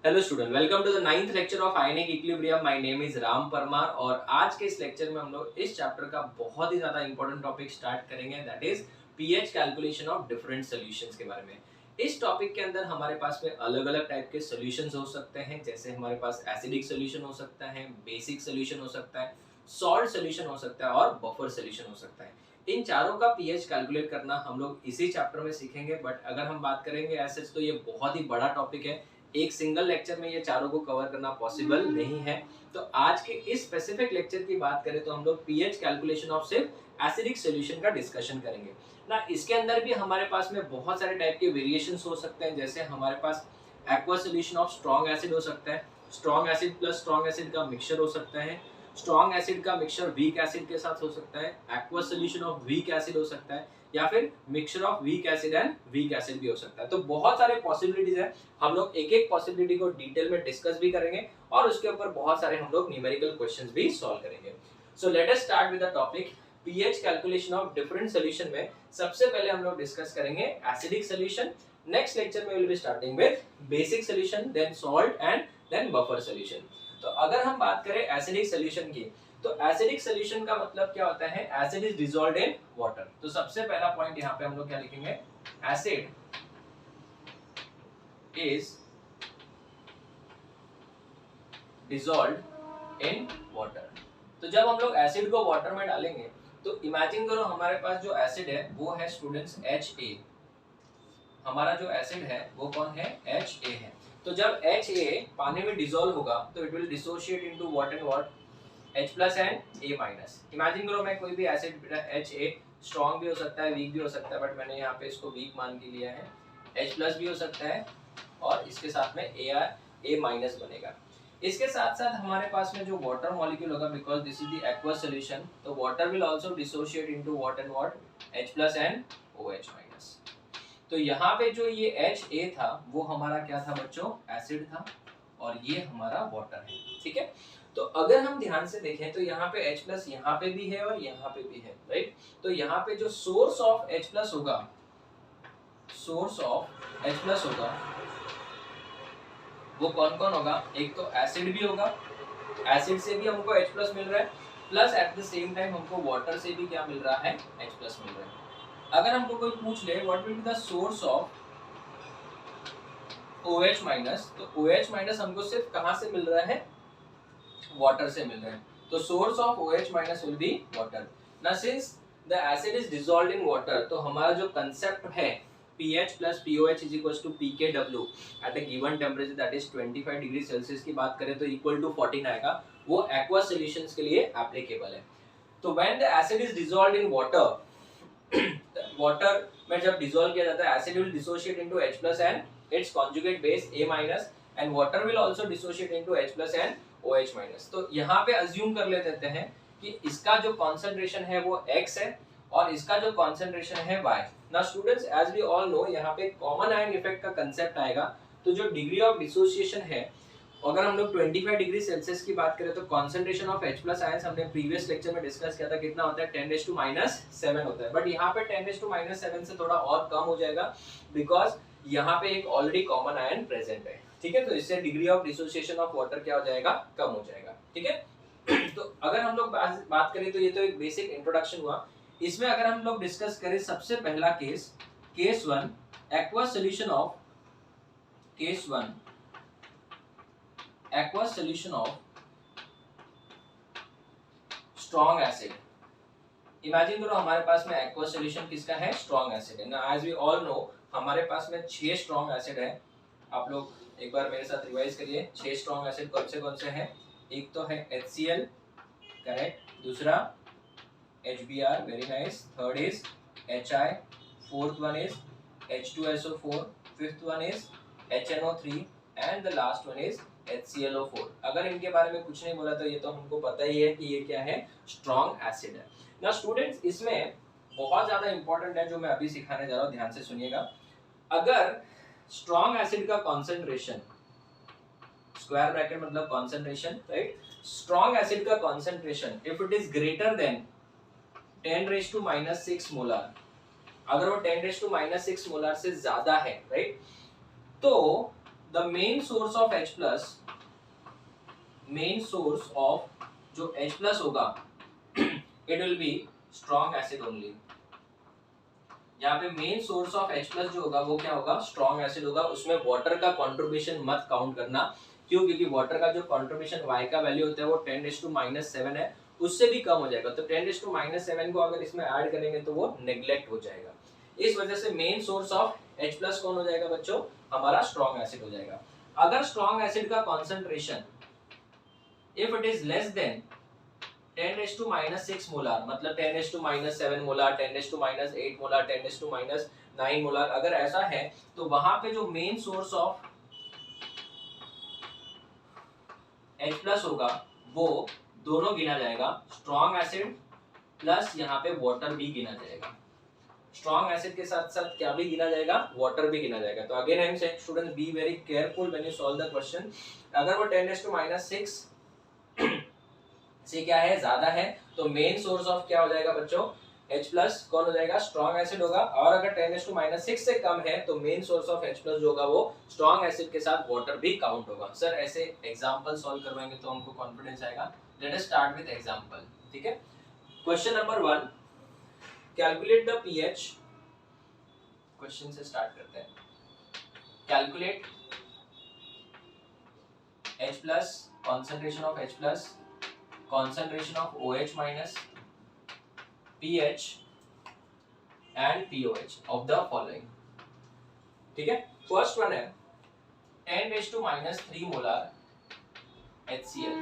Hello student, welcome to the 9th lecture of ionic equilibrium. My name is Ram Parmar और आज के इस lecture में हम लोग इस चैप्टर का बहुत ही ज्यादा इंपॉर्टेंट टॉपिक स्टार्ट करेंगे, that is pH calculation of different solutions के बारे में। इस टॉपिक के अंदर हमारे पास में अलग अलग टाइप के सॉल्यूशंस हो सकते हैं, जैसे हमारे पास एसिडिक सॉल्यूशन हो सकता है, बेसिक सॉल्यूशन हो सकता है, सॉल्ट सॉल्यूशन हो सकता है और बफर सॉल्यूशन हो सकता है। इन चारों का पीएच कैलकुलेट करना हम लोग इसी चैप्टर में सीखेंगे, बट अगर हम बात करेंगे ऐसे तो ये बहुत ही बड़ा टॉपिक है। एक सिंगल लेक्चर में ये चारों को कवर करना पॉसिबल नहीं है। तो आज के इस स्पेसिफिक लेक्चर की बात करें तो हम लोग पीएच कैलकुलेशन ऑफ सिर्फ एसिडिक सॉल्यूशन का डिस्कशन करेंगे ना। इसके अंदर भी हमारे पास में बहुत सारे टाइप के वेरिएशंस हो सकते हैं, जैसे हमारे पास aqua solution of strong acid हो सकता है, strong acid plus strong acid का मिक्सचर हो सकता है, स्ट्रॉन्ग एसिड का मिक्सचर वीक एसिड के साथ हो सकता है, aqua solution of weak acid हो सकता है, या फिर mixture of weak acid and weak acid भी हो सकता है। तो बहुत सारे पॉसिबिलिटीज है, हम लोग एक एक पॉसिबिलिटी को डिटेल में डिस्कस भी करेंगे और उसके ऊपर बहुत सारे हम लोग न्यूमेरिकल क्वेश्चंस भी सॉल्व करेंगे। So let us start with the topic pH calculation of different solution में सबसे पहले हम लोग डिस्कस करेंगे एसिडिक सॉल्यूशन। नेक्स्ट लेक्चर में will be starting with basic solution, then salt and then buffer solution. तो अगर हम बात करें एसिडिक सॉल्यूशन की, तो एसिडिक सॉल्यूशन का मतलब क्या होता है? Acid is dissolved in water. तो सबसे पहला पॉइंट यहाँ पे हम लोग क्या लिखेंगे? Acid is dissolved in water. तो जब हम लोग एसिड को वाटर में डालेंगे तो इमेजिन करो हमारे पास जो एसिड है वो है स्टूडेंट्स HA। हमारा जो एसिड है वो कौन है? HA है। तो जब HA पानी में डिसॉल्व होगा तो it will dissociate into what and what? H plus and A minus. Imagine करो मैं कोई भी एसिड HA स्ट्रॉन्ग भी हो सकता है, वीक भी हो सकता है, बट मैंने यहाँ पे इसको वीक मान के लिया है। H प्लस भी हो सकता है और इसके साथ में A माइनस बनेगा। इसके साथ साथ हमारे पास में जो वाटर मॉलिक्यूल होगा, because this is the aqueous solution, तो water will also dissociate into what and what? H plus and OH minus. तो यहाँ पे जो ये HA था वो हमारा क्या था बच्चों? एसिड था और ये हमारा वाटर है। ठीक है, तो अगर हम ध्यान से देखें तो यहाँ पे H प्लस यहाँ पे भी है और यहाँ पे भी है, राइट? तो यहाँ पे जो सोर्स ऑफ H प्लस होगा, सोर्स ऑफ H प्लस होगा वो कौन कौन होगा? एक तो एसिड भी होगा, एसिड से भी हमको H प्लस मिल रहा है, plus at the same time हमको वाटर से भी क्या मिल रहा है? H प्लस मिल रहा है। अगर हमको कोई पूछ ले what will be the source of OH minus, तो OH माइनस हमको सिर्फ कहाँ से मिल रहा है? वाटर से मिल रहा है। तो source of OH minus will B water. Now since the acid is dissolved in water, तो हमारा जो कांसेप्ट है pH plus POH is equals to pKw at a given temperature that is 25 degree Celsius की बात करें तो equal to 14 आएगा। वो एक्वा सॉल्यूशंस के लिए एप्लीकेबल है। तो when the acid is dissolved in water, water में जब डिसॉल्व किया जाता है acid will dissociate into H plus and its conjugate base A minus and water will also dissociate into H plus and OH minus. तो यहाँ पे assume कर लेते हैं कि इसका जो कॉन्सेंट्रेशन है वो X है और इसका जो कॉन्सेंट्रेशन है Y। Now students, as we all know, यहाँ पे कॉमन आयन इफेक्ट का कंसेप्ट आएगा। तो जो डिग्री ऑफ डिसोसिएशन है, अगर हम लोग 25 डिग्री सेल्सियस की बात करें तो concentration of H plus ions हमने प्रीवियस लेक्चर में डिस्कस किया था, कितना होता है? 10⁻⁻⁷ होता है। बट यहाँ पे 10⁻⁷ से थोड़ा और कम हो जाएगा, बिकॉज यहाँ पे एक ऑलरेडी कॉमन आयन प्रेजेंट है। ठीक है, तो इससे degree of dissociation of water क्या हो जाएगा? कम हो जाएगा। ठीक है, तो अगर हम लोग बात करें तो ये तो एक बेसिक इंट्रोडक्शन हुआ। इसमें अगर हम लोग डिस्कस करें सबसे पहला case 1, aqueous solution of case 1 aqueous solution of strong acid। Imagine करो हमारे पास में aqueous solution किसका है? strong acid है ना। as we all know हमारे पास में 6 strong acid है। आप लोग एक बार मेरे साथ रिवाइज करिए। 6 strong acid कौन से हैं? एक तो है HCl, करेक्ट, दूसरा HBr, very nice, third is HI, fourth one is H2SO4, fifth one is HNO3 and the last one is HClO4। अगर इनके बारे में कुछ नहीं बोला तो ये तो हमको पता ही है कि ये क्या है? स्ट्रॉन्ग एसिड है ना। स्टूडेंट्स, इसमें बहुत ज्यादा इंपॉर्टेंट है जो मैं अभी सिखाने जा रहा हूँ, ध्यान से सुनिएगा। अगर स्ट्रॉन्ग एसिड का कॉन्सेंट्रेशन, स्क्वायर ब्रैकेट मतलब कॉन्सेंट्रेशन, राइट, स्ट्रॉन्ग एसिड का concentration if it is greater than 10⁻⁻⁶ molar, अगर वो 10⁻⁻⁶ मोलार से ज्यादा है, राइट, तो the the main source of H plus, main source of जो H प्लस होगा it will be strong acid only. यहाँ पे main source of H plus जो होगा वो क्या होगा, स्ट्रॉन्ग एसिड होगा। उसमें वाटर का कंट्रीब्यूशन मत काउंट करना, क्यों? क्योंकि वाटर का जो कंट्रीब्यूशन Y का वैल्यू होता है वो 10⁻⁷ है, उससे भी कम हो जाएगा। तो 10⁻⁷ को अगर इसमें ऐड करेंगे तो वो नेग्लेक्ट हो जाएगा। इस वजह से main source of H plus कौन हो जाएगा बच्चों, हमारा स्ट्रॉन्ग एसिड हो जाएगा। अगर स्ट्रॉन्ग एसिड का concentration if it is less than 10⁻⁻6 molar, मतलब 10⁻⁷ मोलार, 10⁻⁸ मोलार, 10⁻⁹ मोलार, अगर ऐसा है तो वहां पे जो main source of H plus होगा वो दोनों गिना जाएगा, स्ट्रॉन्ग एसिड प्लस यहाँ पे वाटर भी गिना जाएगा। स्ट्रॉन्ग एसिड के साथ साथ क्या भी गिना जाएगा, वाटर भी गिना जाएगा। तो again I am saying students, be very careful when you solve the question. अगर वो 10⁻⁶ से क्या है, ज्यादा है, तो मेन सोर्स ऑफ क्या हो जाएगा बच्चों, H प्लस कौन हो जाएगा, स्ट्रॉन्ग एसिड होगा। और अगर 10⁻⁶ से कम है तो main source of H plus जो होगा वो स्ट्रॉन्ग एसिड के साथ वाटर भी काउंट होगा। सर ऐसे एग्जांपल सॉल्व करवाएंगे तो हमको कॉन्फिडेंस आएगा। Late us start with example, ठीक है। Question number 1, calculate the pH. Question से स्टार्ट करते हैं। Calculate H plus, concentration of H plus, concentration of OH minus, pH and POH of the following, ठीक है। फर्स्ट वन है 10⁻³ molar HCl।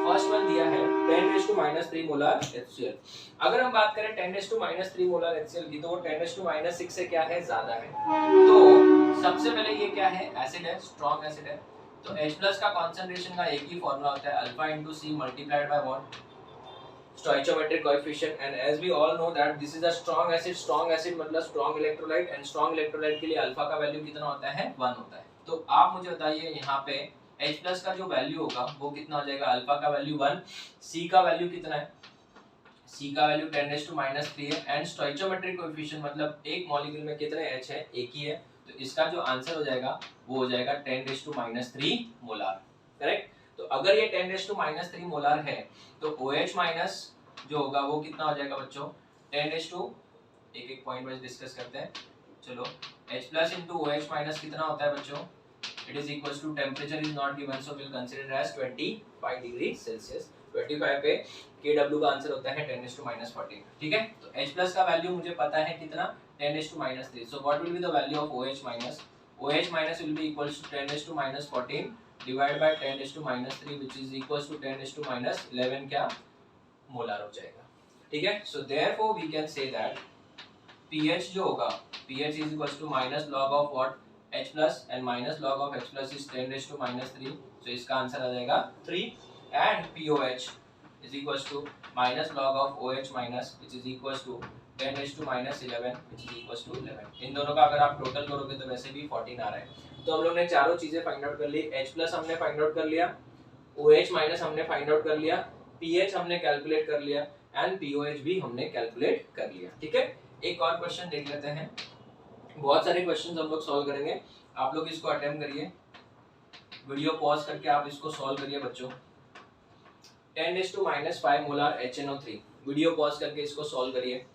First one दिया है 10⁻³ मोलार HCl। अगर हम बात करें 10⁻³ मोलार HCl की तो वो 10⁻⁶ से क्या है, ज्यादा है। तो सबसे पहले ये क्या है, एसिड है, स्ट्रॉन्ग एसिड है। तो H प्लस का कॉन्सेंट्रेशन का एक ही फॉर्मूला होता है, alpha into C multiplied by what, stoichiometric coefficient. And as we all know that this is a strong acid. Strong acid मतलब strong electrolyte, and strong electrolyte के लिए अल्फा का value कितना होता है, 1 होता है। तो आप मुझे बताइए यहाँ पे H प्लस का जो वैल्यू होगा वो कितना हो जाएगा, अल्फा का वैल्यू 1, सी का वैल्यू कितना है, सी का वैल्यू 10⁻³ है, एंड स्टोइचियोमेट्रिक कोएफिशिएंट मतलब एक मॉलिक्यूल में कितने H है, एक ही है। तो इसका जो आंसर हो जाएगा वो हो जाएगा 10⁻³ मोलार, करेक्ट। तो अगर ये 10⁻³ मोलार है तो OH माइनस जो होगा वो कितना हो जाएगा बच्चों, 10 एक एक पॉइंट वाइज डिस्कस करते हैं। चलो H plus into OH minus कितना होता है बच्चों, it is equals to, temperature is not given so will consider as 25 degree Celsius. 25 पे KW का आंसर होता है 10⁻⁴, ठीक है। तो H प्लस का वैल्यू मुझे पता है कितना, 10⁻⁻3। so what will be the value of OH minus? OH minus will be equals to 10⁻⁴ divided by 10⁻³ which is equals to 10⁻11 क्या, मोलार हो जाएगा, ठीक है। so therefore we can say that pH जो होगा, pH is equals to minus log of what, H plus, and minus log of H plus is 10⁻³ so इसका answer आ जाएगा 3, and POH is equals to minus log of OH minus which is equals to 10⁻11 which is equals to 11। इन दोनों का अगर आप total करोगे तो वैसे भी 14 आ रहा है। तो हम लोग ने चारों चीजें फाइंड आउट कर ली। H प्लस हमने फाइंड आउट कर लिया, OH माइनस हमने फाइंड आउट कर लिया, pH हमने कैलकुलेट कर लिया, एंड POH भी हमने कैलकुलेट कर लिया, ठीक है। एक और क्वेश्चन देख लेते हैं। बहुत सारे क्वेश्चंस हम लोग सॉल्व करेंगे, आप लोग इसको अटेम्प्ट करिए, वीडियो पॉज करके आप इसको सॉल्व करिए बच्चों। 10⁻⁵ मोलार HNO3, वीडियो पॉज करके इसको सॉल्व करिए,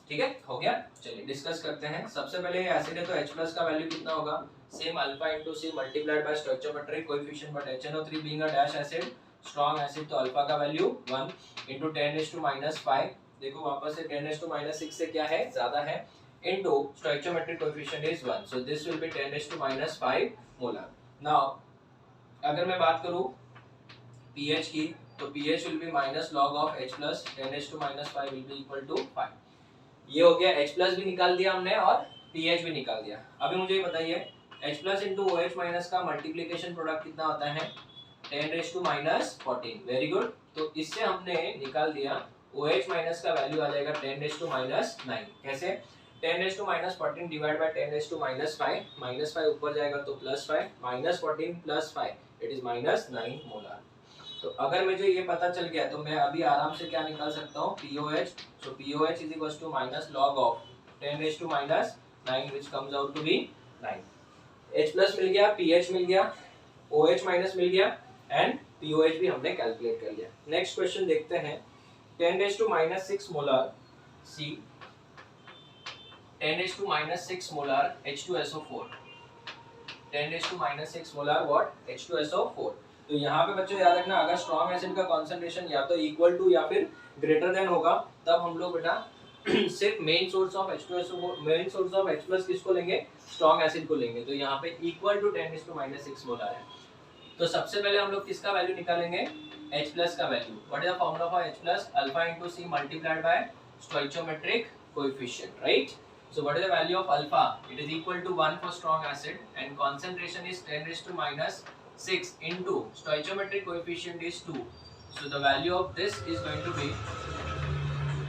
ठीक है। हो गया, चलिए डिस्कस करते हैं। सबसे पहले ये एसिड है तो H प्लस का वैल्यू कितना होगा, same alpha into C multiplied by stoichiometric coefficient, but HNO3 being a dash acid, strong acid, तो अल्फा का वैल्यू 1 इंटू 10⁻⁵, देखो वापस से 10⁻⁶ से क्या है, ज्यादा है, into stoichiometric coefficient is 1, so this will be 10⁻⁵ molar. Now अगर मैं बात करूं pH की, तो pH will be minus log of H plus 10⁻⁵ will be equal to 5। ये हो गया, H प्लस भी निकाल दिया हमने और pH भी निकाल दिया। अभी मुझे ये बताइए H plus into OH minus का मल्टीप्लीकेशन प्रोडक्ट कितना होता है, 10⁻14। Very good. तो इससे हमने निकाल दिया OH माइनस का वैल्यू आ जाएगा 10⁻9। कैसे, 10⁻14 डिवाइड बाय 10⁻5, -5 ऊपर जाएगा तो +5, -14 + 5 इट इज -9 मोलार। तो अगर मुझे ये पता चल गया तो मैं अभी आराम से क्या निकाल सकता हूँ, POH। So POH is equal to minus log of 10⁻9 which comes out to be 9। H plus मिल गया, PH मिल गया, OH माइनस मिल गया एंड POH भी हमने कैलकुलेट कर लिया। नेक्स्ट क्वेश्चन देखते हैं। 10⁻⁻6 molar C, 10⁻⁻6 molar H2SO4, 10⁻⁻6 molar what H2SO4। तो यहाँ पे बच्चों याद रखना, अगर स्ट्रॉन्ग एसिड का कॉन्सेंट्रेशन या तो इक्वल टू या फिर ग्रेटर देन होगा तब हम लोग बेटा सिर्फ main source of H2SO4, main source of H plus किसको लेंगे, स्ट्रॉन्ग एसिड को लेंगे। तो यहाँ पे इक्वल टू 10⁻⁻6 मोलर है। तो सबसे पहले हम लोग किसका वैल्यू निकालेंगे, H प्लस का value. What is the formula for H plus, alpha into C multiplied by stoichiometric coefficient, right. So what is the value of alpha? It is equal to 1 for strong acid and concentration is 10⁻⁶ into stoichiometric coefficient is 2. So the value of this is going to be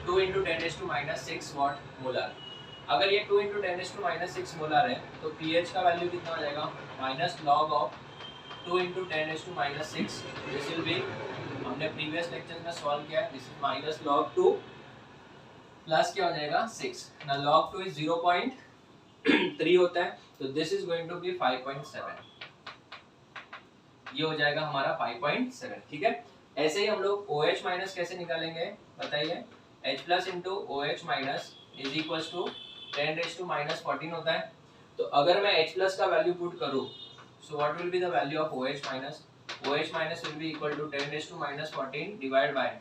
2 into 10⁻⁻6 watt molar. अगर ये 2 into 10⁻⁻6 molar है तो pH का value कितना हो जाएगा, minus log of 2 into 10⁻⁶. This will B, हमने previous lecture में सॉल्व किया है, this is minus log 2 plus क्या हो जाएगा 6 ना, log 2 इज 0.3 होता है तो this is going to be 5.7, ये हो जाएगा हमारा 5.7, ठीक है। ऐसे ही हम लोग OH माइनस कैसे निकालेंगे बताइए, H plus into OH minus is equal to 10⁻⁻14 होता है। तो अगर मैं H प्लस का वैल्यू पुट करूँ, so what will be the value of OH minus, OH minus will be equal to 10⁻⁻14 divide by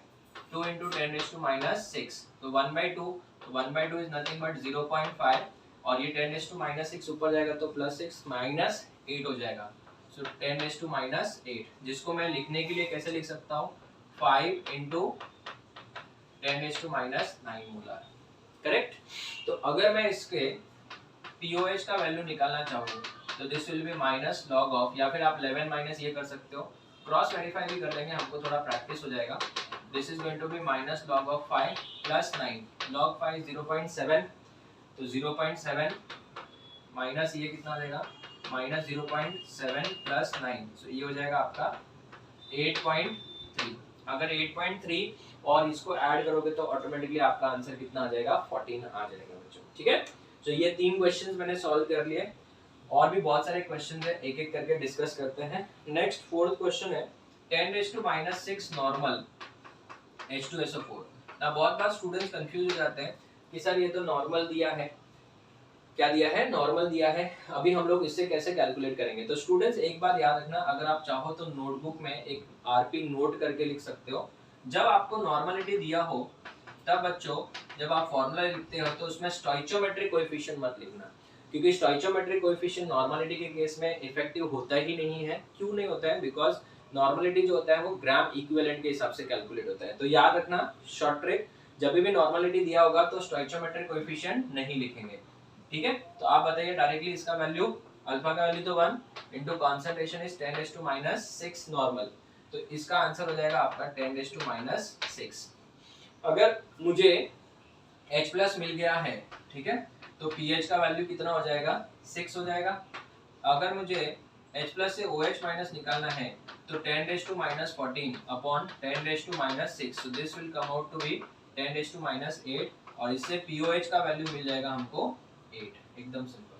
2 into 10⁻⁶. तो 1/2, 1/2 is nothing but 0.5 और ये 10⁻⁻6 ऊपर जाएगा तो +6 -8 हो जाएगा। सो 10⁻⁸, जिसको मैं लिखने के लिए कैसे लिख सकता हूँ, 5 into 10⁻⁹ मोलर, करेक्ट। तो अगर मैं इसके POH का वैल्यू निकालना चाहूँ तो this will B minus log of, या फिर आप 11 माइनस ये कर सकते हो, क्रॉस वेरीफाई भी कर लेंगे, हमको थोड़ा प्रैक्टिस हो जाएगा। This is going to be minus log of 5 plus 9. Log 5 is 0.7, तो 0.7 माइनस ये कितना देगा, माइनस 0.7 प्लस 9, so ये हो जाएगा आपका 8.3। अगर 8.3 और इसको ऐड करोगे तो ऑटोमेटिकली आपका आंसर कितना आ जाएगा, 14 आ जाएगा बच्चों, ठीक है। तो ये 3 क्वेश्चंस मैंने सॉल्व कर लिए, और भी बहुत सारे क्वेश्चंस है, एक एक करके डिस्कस करते हैं। नेक्स्ट 4th क्वेश्चन है 10⁻⁻6 नॉर्मल H2SO4। ना बहुत बार स्टूडेंट्स कंफ्यूज हो जाते हैं कि सर ये तो नॉर्मल दिया है, क्या दिया है, नॉर्मल दिया है, अभी हम लोग इससे कैसे कैलकुलेट करेंगे। तो स्टूडेंट्स एक बात याद रखना, अगर आप चाहो तो नोटबुक में एक RP नोट करके लिख सकते हो। जब आपको नॉर्मलिटी दिया हो तब बच्चों जब आप फॉर्मूला लिखते हो तो उसमें स्टोइचियोमेट्रिक कोएफिशिएंट मत लिखना, क्योंकि स्टोइचियोमेट्रिक कोएफिशिएंट नॉर्मलिटी के केस में इफेक्टिव होता ही नहीं है। क्यों नहीं होता है, बिकॉज नॉर्मलिटी जो होता है वो ग्राम इक्विवेलेंट के हिसाब से कैलकुलेट होता है। तो याद रखना शॉर्ट ट्रिक, जब भी नॉर्मलिटी दिया होगा तो स्टोइचियोमेट्रिक कोएफिशिएंट नहीं लिखेंगे, ठीक है। तो आप बताइए डायरेक्टली इसका वैल्यू, अल्फा का वैल्यू तो 1 इंटू कॉन्सेंट्रेशन इज 10⁻⁻6 नॉर्मल, तो इसका आंसर हो जाएगा आपका 10⁻⁶। अगर मुझे H प्लस मिल गया है, ठीक है, तो pH का वैल्यू कितना हो जाएगा, 6 हो जाएगा। अगर मुझे H प्लस से OH माइनस निकालना है तो 10⁻⁻14 upon 10⁻⁻6, so this will come out to be 10⁻⁸, और इससे POH का वैल्यू मिल जाएगा हमको 8, एकदम सिंपल।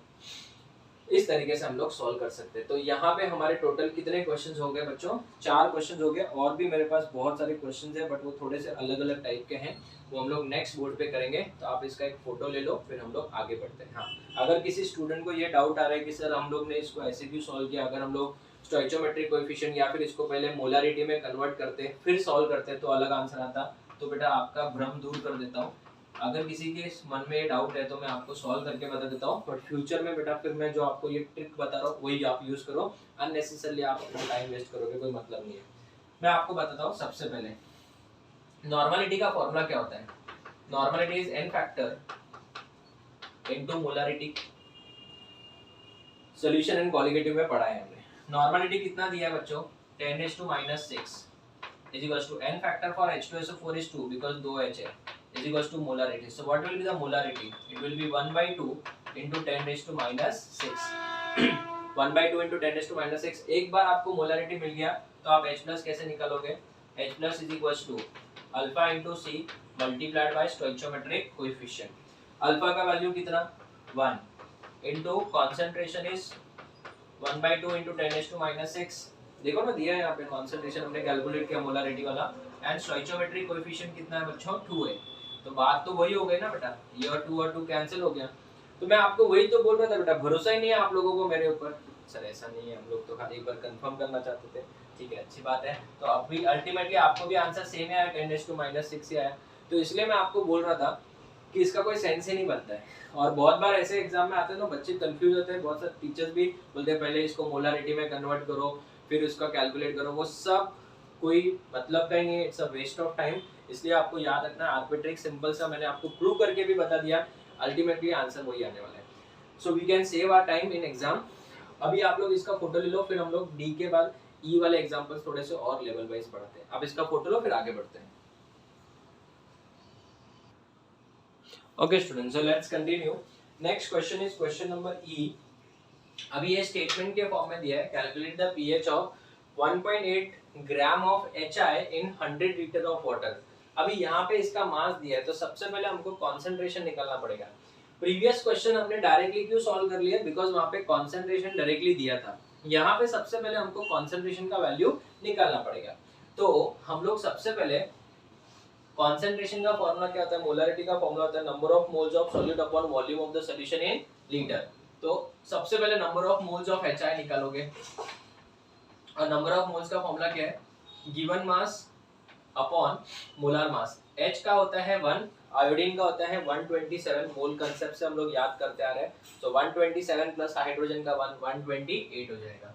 इस तरीके से हम लोग सॉल्व कर सकते हैं। तो यहाँ पे हमारे टोटल कितने क्वेश्चंस हो गए बच्चों, 4 क्वेश्चंस हो गए, और भी मेरे पास बहुत सारे क्वेश्चंस हैं बट वो थोड़े से अलग अलग टाइप के हैं, वो हम लोग नेक्स्ट बोर्ड पे करेंगे। तो आप इसका एक फोटो ले लो, फिर हम लोग आगे बढ़ते हैं। हाँ, अगर किसी स्टूडेंट को ये डाउट आ रहा है कि सर हम लोग ने इसको ऐसे क्यों सॉल्व किया, अगर हम लोग स्टोइचियोमेट्रिक कोएफिशिएंट या फिर इसको पहले मोलारिटी में कन्वर्ट करते फिर सॉल्व करते तो अलग आंसर आता, तो बेटा आपका भ्रम दूर कर देता हूँ। अगर किसी के मन में ये डाउट है तो मैं आपको सॉल्व करके बता देता हूँ, बट फ्यूचर में बेटा फिर मैं जो आपको ये ट्रिक बता रहा हूँ वही आप यूज करो, अननेसेसरली आप अपना टाइम वेस्ट करोगे, कोई मतलब नहीं है। मैं आपको बताता हूँ सबसे पहले नॉर्मलिटी का फॉर्मूला क्या होता है। Normality is n factor into molarity. Solution and colligative में पढ़ा है हमने। नॉर्मलिटी कितना दिया है बच्चों, 10⁻⁻6 is equals to n factor for H2SO4 is 2 because 2H है, is equals to molarity. So what will be the molarity? It will be 1/2 into 10⁻⁶। 1/2 into 10⁻⁶। एक बार आपको मोलारिटी मिल गया तो आप H प्लस कैसे निकालोगे, H plus is equals to alpha into C multiplied by stoichiometric coefficient. Alpha का value कितना 1 into concentration is 1/2 into 10⁻⁻⁶। देखो ना दिया है यहाँ पे concentration हमने कैलकुलेट किया मोलरिटी वाला, एंड स्टोइचोमेट्रिक कोएफिशिएंट कितना है बच्चों 2 है। तो बात तो वही हो गई ना बेटा, ये और 2 कैंसिल हो गया। तो मैं आपको वही तो बोल रहा था बेटा, भरोसा ही नहीं है आप लोगों को मेरे ऊपर। सर ऐसा नहीं है, हम लोग तो खाली एक बार कंफर्म करना चाहते थे। ठीक है, अच्छी बात है। तो अब भी अल्टीमेटली आपको भी आंसर सेम ही आया, 10⁻⁻⁶ ही आया। तो इसलिए मैं आपको बोल रहा था कि इसका कोई सेंस ही नहीं बनता है। और बहुत बार ऐसे एग्जाम में आते हैं तो बच्चे कंफ्यूज होते हैं, बहुत सारे टीचर्स भी बोलते हैं पहले इसको मोलरिटी में कन्वर्ट करो फिर उसका कैलकुलेट करो। वो सब कोई मतलब का ही नहीं है, it's a waste of time. इसलिए आपको याद रखना है आर्बिट्रेरी सिंपल सा मैंने आपको प्रूव करके भी बता दिया, अल्टीमेटली आंसर वही आने वाला है। So we can save our time in exam. अभी आप लोग इसका फोटो ले लो, फिर हम लोग डी के बाद ई वाले एग्जांपल्स थोड़े से और लेवल वाइज पढ़ते हैं। अब इसका फोटो लो फिर आगे बढ़ते हैं। Okay students, so let's continue. Next question is question number ई। अभी ये स्टेटमेंट के फॉर्म में दिया है, calculate the pH of 1.8 gram of HI in 100 litre of water. अभी यहाँ पे इसका मास दिया है, तो सबसे पहले हमको कॉन्सेंट्रेशन निकालना पड़ेगा। प्रीवियस क्वेश्चन हमने डायरेक्टली क्यों सॉल्व कर लिया, बिकॉज वहाँ पे कॉन्सेंट्रेशन डायरेक्टली दिया था। यहाँ पे सबसे पहले हमको कॉन्सेंट्रेशन का वैल्यू निकालना पड़ेगा। तो हम लोग सबसे पहले कॉन्सेंट्रेशन का फॉर्मूला क्या होता है, मोलरिटी का फॉर्मूला होता है number of moles of solute upon volume of the solution in litre. तो सबसे पहले number of moles of HI निकालोगे, और नंबर ऑफ मोल्स का फॉर्मूला क्या है, given mass upon molar mass. H का होता है 1, आयोडीन का होता है 127, मोल कंसेप्ट से हम लोग याद करते आ रहे हैं। सो 127 प्लस हाइड्रोजन का 1, 128 हो जाएगा।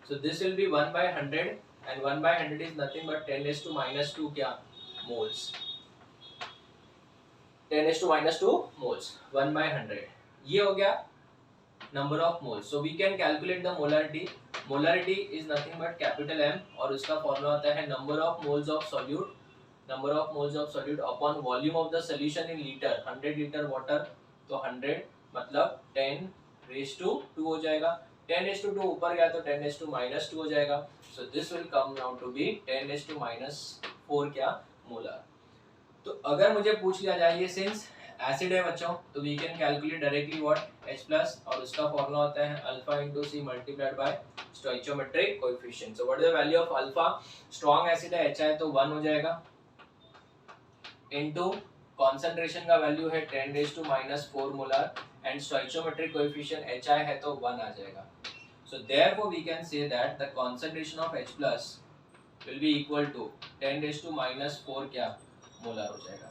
So this will be 1/100 and 1/100 is nothing but 10⁻² क्या मोल्स, 10⁻² मोल्स 1/100। ये हो गया number of moles. So we can calculate the molarity. Molarity is nothing but capital M, और उसका फॉर्मूला होता है number of moles of solute, number of moles of solute upon volume of the solution in litre. 100 litre water, तो 100 मतलब 10⁻² हो जाएगा। 10⁻² ऊपर गया तो 10⁻⁻² हो जाएगा। So this will come now to be 10⁻⁴ क्या मोलर। तो अगर मुझे पूछ लिया जाए ये सिंस एसिड है बच्चों, तो we can calculate directly what H+, और उसका फॉर्मूला होता है alpha into C multiplied by stoichometric coefficient. So what is the value of alpha, strong acid है HI तो 1 हो जाएगा, इनटू कंसंट्रेशन का वैल्यू है 10⁻⁻⁴ molar, and stoichiometric coefficient HI है तो 1 आ जाएगा। So therefore we can say that the concentration of H+ will be equal to 10⁻⁴ क्या मोलर हो जाएगा।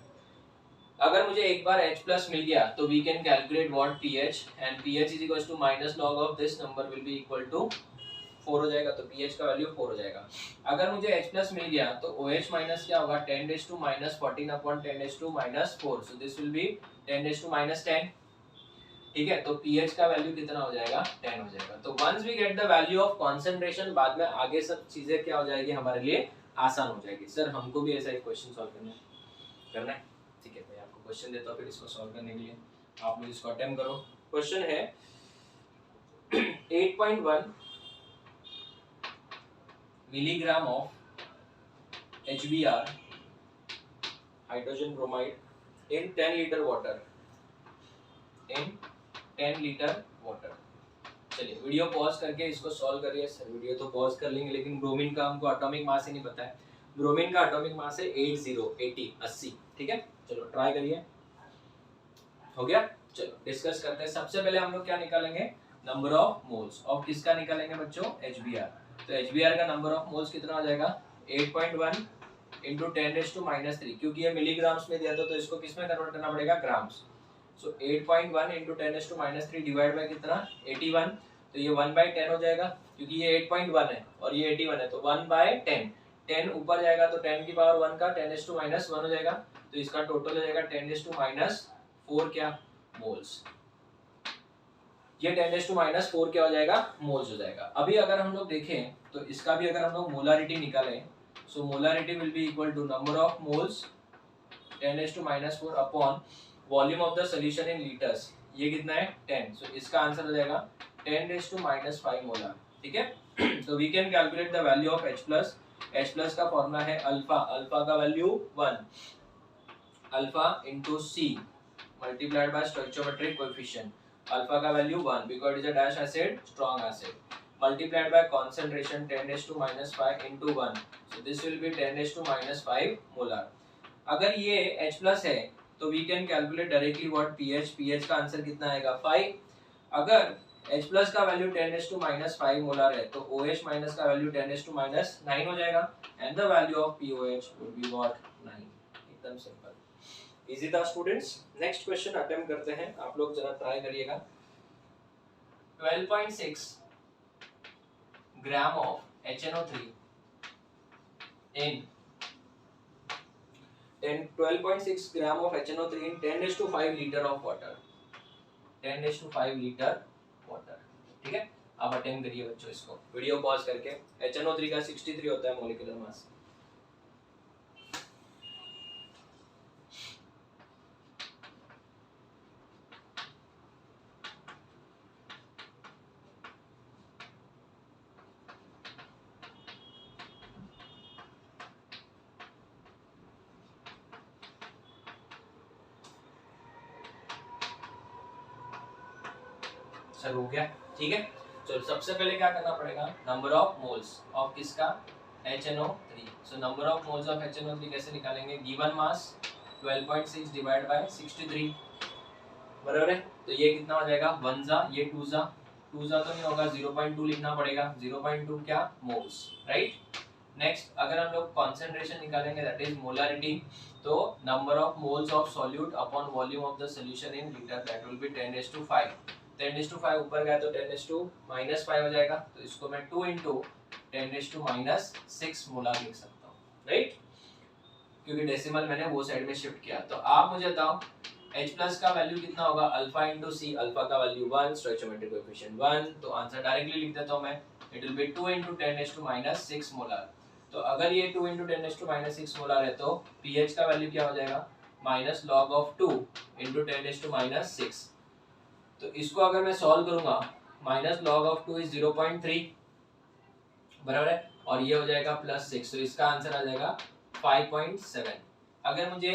अगर मुझे एक बार H+ मिल गया तो we can calculate what pH, and pH is equal to minus log of this number will be equal to 4 हो जाएगा। तो pH का वैल्यू 4 हो जाएगा। अगर मुझे H+ मिल गया तो OH माइनस क्या होगा, 10⁻⁻14 upon 10⁻⁴। So this will B 10⁻⁻10। ठीक है, तो pH का वैल्यू कितना हो जाएगा, 10 हो जाएगा। तो once we get the value of concentration, बाद में आगे सब चीजें क्या हो जाएगी हमारे लिए आसान हो जाएगी। सर हमको भी ऐसा एक क्वेश्चन सॉल्व करना है। ठीक है, मैं आपको क्वेश्चन देता हूँ, फिर इसको सॉल्व करने के लिए आप लोग इसको अटेम्प्ट करो। क्वेश्चन है 8.1 milligram of HBr hydrogen bromide in 10 litre water, in 10 litre water. चलिए वीडियो पॉज करके इसको सॉल्व करिए। सर वीडियो तो पॉज कर लेंगे, लेकिन ब्रोमीन का हमको एटॉमिक मास ही नहीं पता है। ब्रोमीन का एटॉमिक मास है 80। ठीक है, चलो ट्राई करिए। हो गया, चलो डिस्कस करते हैं। सबसे पहले हम लोग क्या निकालेंगे, नंबर ऑफ मोल्स ऑफ किसका निकालेंगे बच्चों, HBr। तो HBr का नंबर ऑफ मोल्स कितना हो जाएगा, 8.1 इंटू 10⁻³ क्योंकि ये मिलीग्राम्स में दिया था तो इसको किस में कन्वर्ट करना पड़ेगा, grams. So 8.1 into 10⁻³ divide by कितना, 81। तो ये 1/10 हो जाएगा क्योंकि ये 8.1 है और ये 81 है, तो 1/10। 10 ऊपर जाएगा तो 10 की पावर 1 का 10⁻⁻1 हो जाएगा। तो इसका टोटल हो जाएगा 10⁻⁴ क्या मोल्स। ये 10⁻⁴ क्या हो जाएगा, मोल्स हो जाएगा। अभी अगर हम लोग देखें तो इसका भी अगर हम लोग मोलारिटी निकालें, so molarity will be equal to number of moles 10⁻⁴ upon volume of the solution in litres. ये कितना है, 10। सो इसका आंसर हो जाएगा 10⁻⁵ मोलर। ठीक है, तो we can calculate the value of H+। H+ का फॉर्मूला है अल्फा, अल्फा का value 1, alpha into C multiplied by stoichometric coefficient. Alpha का value 1 because it is a dash acid, strong acid, multiplied by concentration 10⁻⁻⁵ into 1, so this will be 10⁻⁻⁵ molar. अगर ये H+ है तो we can calculate directly what pH, pH का answer कितना आएगा 5। अगर H+ का वैल्यू 10⁻⁵ मोलर है तो OH- का वैल्यू 10⁻⁹ हो जाएगा and the value of POH would be what 9। एकदम सिंपल, इजी था स्टूडेंट्स। नेक्स्ट क्वेश्चन अटेम्प्ट करते हैं, आप लोग जरा ट्राई करिएगा। 12.6 gram of HNO3 in 12.6 gram of HNO3 in 10⁵ litre of water, 10⁵ litre water. ठीक है, आप अटेम्प्ट करिए बच्चों इसको वीडियो पॉज करके। HNO3 का 63 होता है मॉलिक्यूलर मास। सर हो गया, ठीक है। चलो सबसे पहले क्या करना पड़ेगा, नंबर ऑफ मोल्स ऑफ किसका, HNO3। So number of moles of HNO3 कैसे निकालेंगे, गिवन मास 12.6 डिवाइड बाय 63, बराबर है। तो ये कितना हो जाएगा, 1 जा, ये 2 जा, 2 जा तो नहीं होगा, 0.2 लिखना पड़ेगा, 0.2 क्या, मोल्स, राइट। नेक्स्ट अगर हम लोग कॉन्सेंट्रेशन निकालेंगे दैट इज मोलारिटी, तो number of moles of solute upon volume of the solution in litre that will be 10⁵. 10⁵ ऊपर गया तो 10⁻⁻⁵ हो जाएगा, तो इसको मैं 2 × 10⁻⁶ मोलार लिख सकता हूँ, राइट, क्योंकि डेसिमल मैंने वो साइड में शिफ्ट किया। तो आप मुझे बताओ H+ का वैल्यू कितना होगा, अल्फा × C, अल्फा का वैल्यू 1, स्टोइचियोमेट्रिक कोएफिशिएंट 1, तो आंसर डायरेक्टली लिख देता हूँ मैं, इट विल बी 2 × 10⁻⁻⁶ मोलार। तो अगर ये 2 × 10⁻⁶ मोलार है तो pH का वैल्यू क्या हो जाएगा, -log(2) × 10⁻⁶। तो इसको अगर मैं सॉल्व करूंगा, -log(2) इज 0.3, बराबर है, और ये हो जाएगा +6, तो इसका आंसर आ जाएगा 5.7। अगर मुझे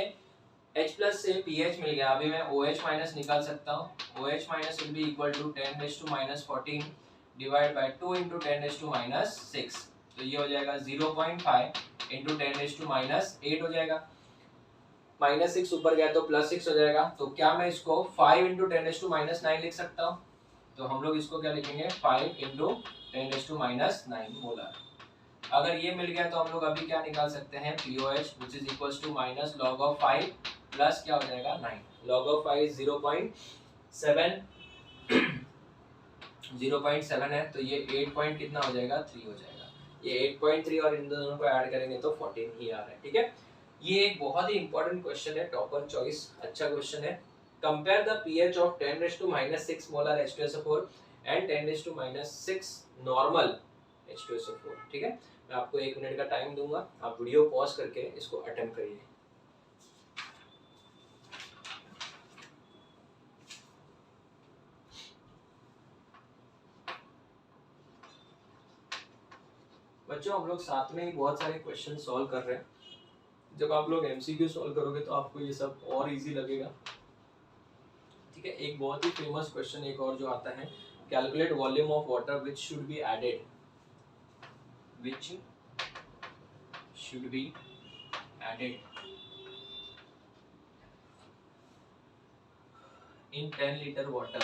H+ से pH मिल गया, अभी मैं OH- निकाल सकता हूँ, OH- will be equal to 10⁻14 divide by 2 × 10⁻6, तो ये हो जाएगा 0.5 × 10⁻8 हो जाएगा, -6 ऊपर गया तो +6 हो जाएगा। तो क्या मैं इसको 5 × 10⁻9 लिख सकता हूँ, तो हम लोग इसको क्या लिखेंगे, 5 × 10⁻9 मोलर। अगर ये मिल गया तो हम लोग अभी क्या निकाल सकते हैं, POH which is equals to -log(5) plus क्या हो जाएगा 9, log(5) is 0.7 0.7 है, तो ये 8 पॉइंट कितना हो जाएगा, 3 हो जाएगा। ये 8.3 और इन दोनों को ऐड करेंगे तो 14 ही आ रहा है, ठीक है। ये एक बहुत ही इंपॉर्टेंट क्वेश्चन है, टॉपर चॉइस, अच्छा क्वेश्चन है। Compare the pH of 10⁻6 molar H2SO4 and 10⁻6 normal H2SO4, ठीक है। मैं आपको 1 मिनट का टाइम दूंगा, आप वीडियो पॉज करके इसको अटेम्प्ट करिए। बच्चों हम लोग साथ में ही बहुत सारे क्वेश्चन सॉल्व कर रहे हैं, जब आप लोग MCQ सॉल्व करोगे तो आपको ये सब और इजी लगेगा, ठीक है। एक बहुत ही फेमस क्वेश्चन एक और जो आता है, calculate volume of water which should be added in 10 liter water,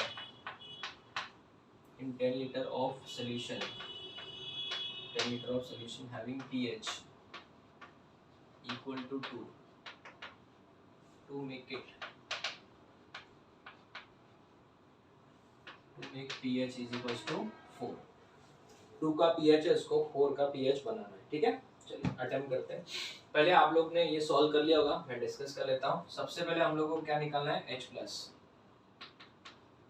in 10 liter of solution, 10 liter of solution having pH equal to 2 to make pH is equals to 4। 2 का pH है, इसको 4 का pH बनाना है, ठीक है। चलिए अटेम्प्ट करते हैं। पहले आप लोग ने ये सॉल्व कर लिया होगा, मैं डिस्कस कर लेता हूँ। सबसे पहले हम लोगों को क्या निकालना है, H+।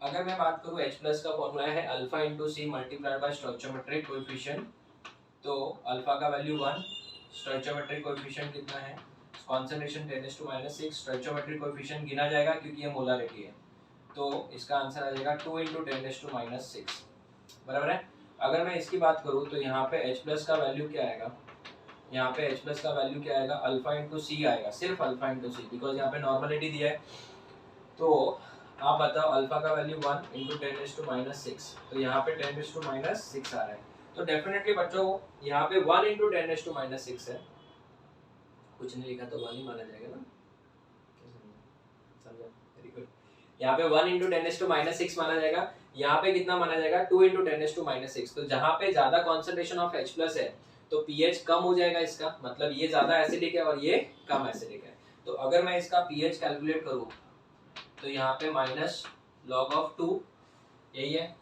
अगर मैं बात करूँ H+ का फॉर्मूला है alpha × C multiplied by stoichiometric coefficient, तो अल्फा का वैल्यू 1, स्टोइचियोमेट्रिक कोएफिशिएंट कितना है, कॉन्सेंट्रेशन 10⁻6, स्टोइचियोमेट्रिक कोएफिशिएंट गिना जाएगा क्योंकि ये मोलारिटी है, तो इसका आंसर आ जाएगा 2 × 10⁻6, बराबर है। अगर मैं इसकी बात करूँ तो यहाँ पे H+ का वैल्यू क्या आएगा, यहाँ पे H+ का वैल्यू क्या आएगा, अल्फा × C आएगा, सिर्फ अल्फा × C, बिकॉज यहाँ पे नॉर्मलिटी दिया है। तो आप बताओ अल्फा का वैल्यू 1 इंटू 10⁻⁻6, तो यहाँ पे 10⁻⁻6 आ रहा है, तो डेफिनेटली बच्चों यहाँ पे 1 इंटू 10⁻⁻6 है, कुछ नहीं लिखा तो 1 ही माना जाएगा ना, समझा, वेरी गुड। यहाँ पे 1 इंटू 10⁻⁻6 माना जाएगा, यहाँ पे कितना माना जाएगा 2 इंटू 10⁻⁻6, तो जहाँ पे ज्यादा कॉन्सेंट्रेशन ऑफ H प्लस है तो pH कम हो जाएगा, इसका मतलब ये ज्यादा एसिडिक है और ये कम एसिडिक है। तो अगर मैं इसका pH कैलकुलेट करूँ तो यहाँ पे माइनस लॉग ऑफ 2 यही है,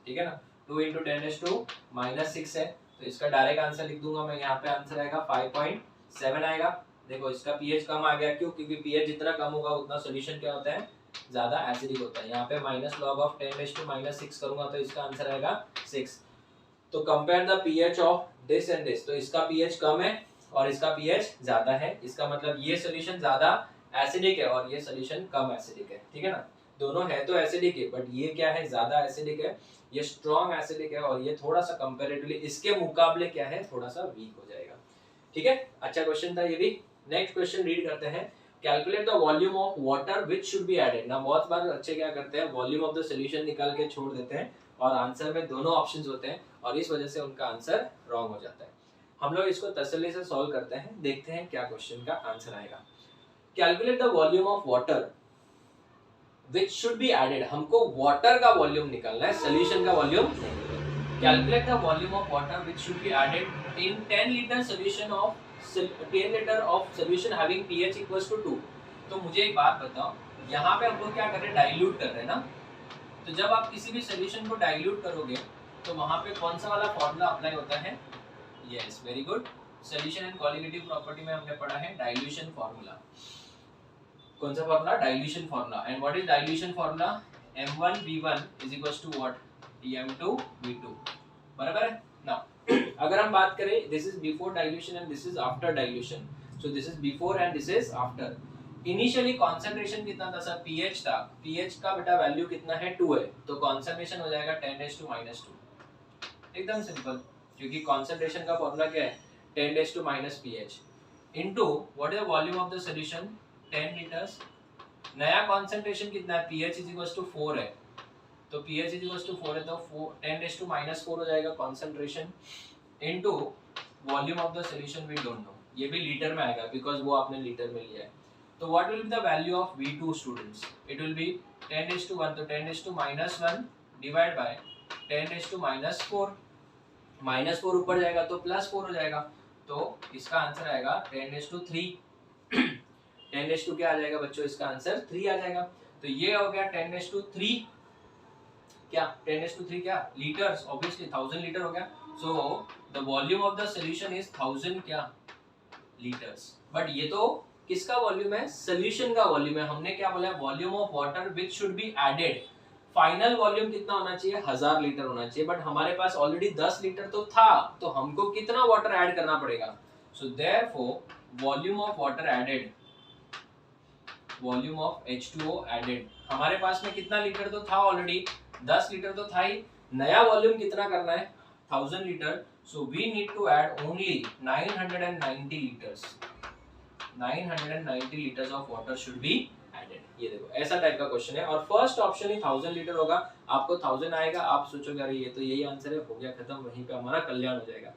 ठीक है ना, 2 इंटू 10⁻⁻6 है, तो इसका डायरेक्ट आंसर लिख दूंगा मैं, यहाँ पे आंसर आएगा 5.7 आएगा। देखो इसका pH कम आ गया, क्यों? क्योंकि pH जितना कम होगा उतना सोल्यूशन क्या होता है, ज्यादा एसिडिक होता है। यहाँ पे माइनस लॉग ऑफ 10⁻⁻6 करूंगा तो इसका आंसर आएगा 6। तो compare the pH of this and this, तो इसका pH कम है और इसका pH ज्यादा है, इसका मतलब ये सोल्यूशन ज्यादा एसिडिक है और ये सोल्यूशन कम एसिडिक है, ठीक है ना। दोनों है तो एसिडिक है, बट ये क्या है, ज्यादा एसिडिक है, ये स्ट्रॉन्ग एसिडिक है और ये थोड़ा सा कंपैरेटिवली इसके मुकाबले क्या है, थोड़ा सा वीक हो जाएगा, ठीक है। अच्छा क्वेश्चन था ये भी। नेक्स्ट क्वेश्चन रीड करते हैं। Calculate the volume of water which should be added. ना बहुत बार बच्चे क्या करते हैं, वॉल्यूम ऑफ द सॉल्यूशन निकाल के छोड़ देते हैं और आंसर में दोनों ऑप्शंस होते हैं और इस वजह से उनका आंसर रॉन्ग हो जाता है। हम लोग इसको तसल्ली से सॉल्व करते हैं, देखते हैं क्या क्वेश्चन का आंसर आएगा। Calculate the volume of water which should be added, हमको वाटर का वॉल्यूम निकालना है, सॉल्यूशन का वॉल्यूम नहीं। Calculate the volume of water which should be added in 10 litre solution of 10 litre of solution having pH equals to 2। तो मुझे एक बात बताओ, यहाँ पे हम लोग क्या कर रहे हैं, डाइल्यूट कर रहे हैं ना। तो जब आप किसी भी सॉल्यूशन को डाइल्यूट करोगे तो वहां पे कौन सा वाला फॉर्मूला अप्लाई होता है, yes very good, solution and colligative property में हमने पढ़ा है डाइल्यूशन फॉर्मूला। कौन सा formula, dilution formula. And what is dilution formula, m1v1 is equals to what, m2v2, बराबर है ना। अगर हम बात करें this is before dilution and this is after dilution, so this is before and this is after. Initially concentration कितना था sir, pH था, pH का बेटा वैल्यू कितना है 2 है, तो कॉन्सेंट्रेशन हो जाएगा 10⁻⁻², एकदम सिंपल, क्योंकि कॉन्सेंट्रेशन का फॉर्मूला क्या है 10⁻⁻pH into what is the volume of the solution 10 litres. नया कॉन्सेंट्रेशन कितना है, pH इज इक्वल्स टू 4 है, तो pH इज इक्वल्स टू 4 है तो 10⁻⁴ हो जाएगा concentration into volume of the solution we don't know, ये भी लीटर में आएगा बिकॉज़ वो आपने लीटर में लिया है। तो what will be the value of V2 students? It will be 10:1, तो 10⁻⁻1 डिवाइड बाय 10⁻⁴, -4 ऊपर जाएगा तो +4 हो जाएगा, तो इसका आंसर आएगा 10⁻3। 10 क्या आ जाएगा बच्चों, इसका आंसर 3 आ जाएगा। तो ये हो गया 10⁻3, क्या 10⁻3 क्या लीटर्स, ऑब्वियसली 1000 लीटर हो गया। So the volume of the solution is 1000 क्या लीटर्स। बट ये तो किसका वॉल्यूम है, सॉल्यूशन का वॉल्यूम है। हमने क्या बोला है, volume of water which should be added, final volume कितना होना चाहिए, 1000 लीटर होना चाहिए, बट हमारे पास ऑलरेडी 10 लीटर तो था, तो हमको कितना वाटर ऐड करना पड़ेगा। So therefore volume of water added, volume of H2O added, हमारे पास में कितना लीटर तो था ऑलरेडी, 10 लीटर तो था ही, नया वॉल्यूम कितना करना है 1000 litre, so we need to add only 990 litres, 990 litres of water should be added. ये देखो ऐसा टाइप का क्वेश्चन है और फर्स्ट ऑप्शन ही 1000 लीटर होगा, आपको 1000 आएगा, आप सोचोगे अरे ये तो यही आंसर है, हो गया खत्म, वहीं पे हमारा कल्याण हो जाएगा।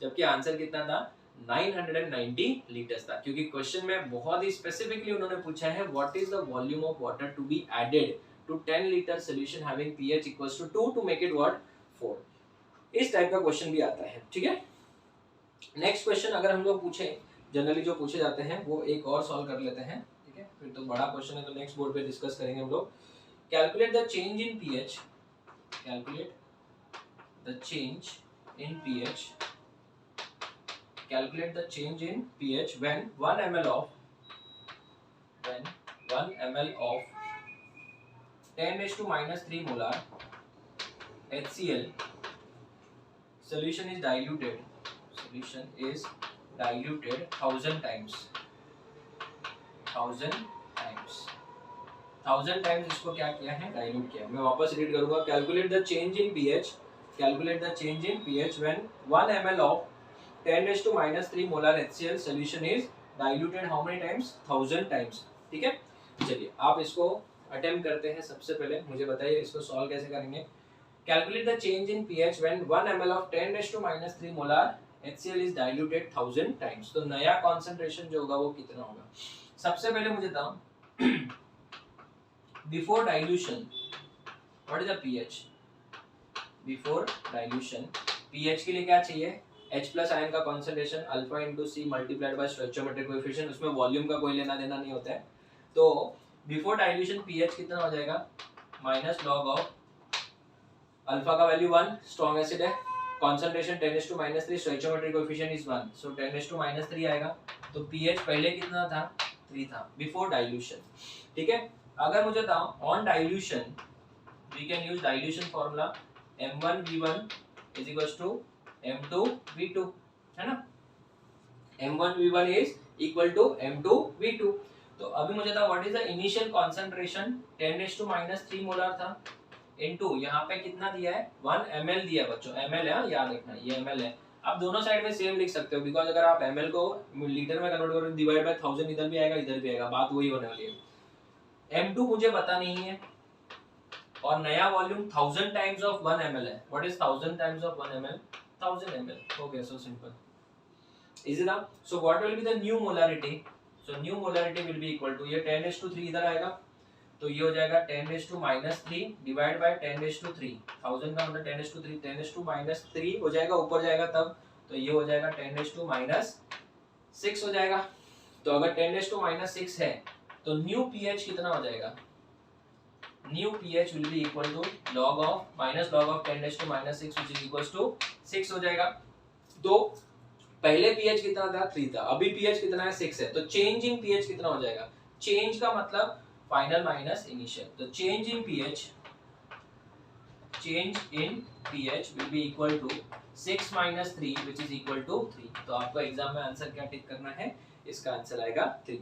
जबकि आंसर कितना था 990 लीटर्स था, क्योंकि क्वेश्चन में बहुत ही स्पेसिफिकली उन्होंने पूछा है what is the volume of water to be added to 10 litre solution having pH equals to 2 to make it what 4। इस टाइप का क्वेश्चन भी आता है, ठीक है। नेक्स्ट क्वेश्चन अगर हम लोग पूछे, जनरली जो पूछे जाते हैं वो एक और सॉल्व कर लेते हैं, ठीक है, फिर तो बड़ा क्वेश्चन है तो नेक्स्ट बोर्ड पे डिस्कस करेंगे हम लोग। Calculate the change in pH, calculate the change in pH, calculate the change in pH when 1 ml of 10⁻³ molar HCl solution is diluted 1000 times, 1000 times इसको क्या किया है, डाइल्यूट किया। मैं वापस रीड करूंगा, calculate the change in pH, calculate the change in pH when 1 ml of 10⁻³ molar HCl solution is diluted how many times, 1000 times, ठीक है। चलिए आप इसको अटेम्प्ट करते हैं। सबसे पहले मुझे बताइए इसको सॉल्व कैसे करेंगे। Calculate the change in pH when 1 ml of 10⁻³ molar HCl is diluted 1000 times. तो नया कॉन्सेंट्रेशन जो होगा वो कितना होगा। सबसे पहले मुझे बताओ before dilution what is the pH. Before dilution pH के लिए क्या चाहिए, H प्लस आयन का concentration alpha into C multiplied by stoichometric coefficient, उसमें वॉल्यूम का कोई लेना देना नहीं होता है। तो बिफोर डाइल्यूशन पीएच कितना हो जाएगा, माइनस लॉग ऑफ अल्फा का वैल्यू 1, स्ट्रॉन्ग एसिड है, कॉन्सेंट्रेशन 10⁻³ स्टोइचोमेट्रिक कोएफिशिएंट इज 1, सो 10⁻³ आएगा। तो पीएच पहले कितना था, 3 था बिफोर डाइल्यूशन। ठीक है, अगर मुझे बताओ on dilution we can use dilution formula m1v1 is equals to m2v2, है ना। m1v1 is equal to m2v2। तो अभी मुझे था what is the initial concentration 10⁻³ molar था इनटू यहाँ पे कितना दिया है 1 ml दिया है बच्चों, ml है याद रखना, ये ml है। आप दोनों साइड में सेम लिख सकते हो बिकॉज अगर आप ml को लीटर में कन्वर्ट करोगे डिवाइड बाय 1000 इधर भी आएगा इधर भी आएगा, बात वही होने वाली है। m2 मुझे पता नहीं है और नया वॉल्यूम 1000 टाइम्स ऑफ 1 ml है। What is 1000 times of 1 ml, 1000 ml। Okay, so simple, easy ना। So what will be the new molarity, so new molarity will be equal to, ये 10⁻³ इधर आएगा तो ये हो जाएगा 10⁻³ डिवाइड बाय 10⁻³ 1000 का मतलब 10⁻³ 10⁻³ हो जाएगा, ऊपर जाएगा तब तो ये हो जाएगा 10⁻6 हो जाएगा। तो अगर 10⁻6 है तो न्यू पीएच कितना हो जाएगा, new pH will be equal to log of minus log of 10⁻6 which is equals to 6 हो जाएगा। तो पहले पीएच कितना था, 3 था, अभी पीएच कितना है, 6 है। तो चेंज इन पीएच कितना हो जाएगा, चेंज का मतलब फाइनल माइनस इनिशियल, तो change in pH will be equal to 6 - 3 which is equal to 3। तो आपको एग्जाम में आंसर क्या टिक करना है, इसका आंसर आएगा 3।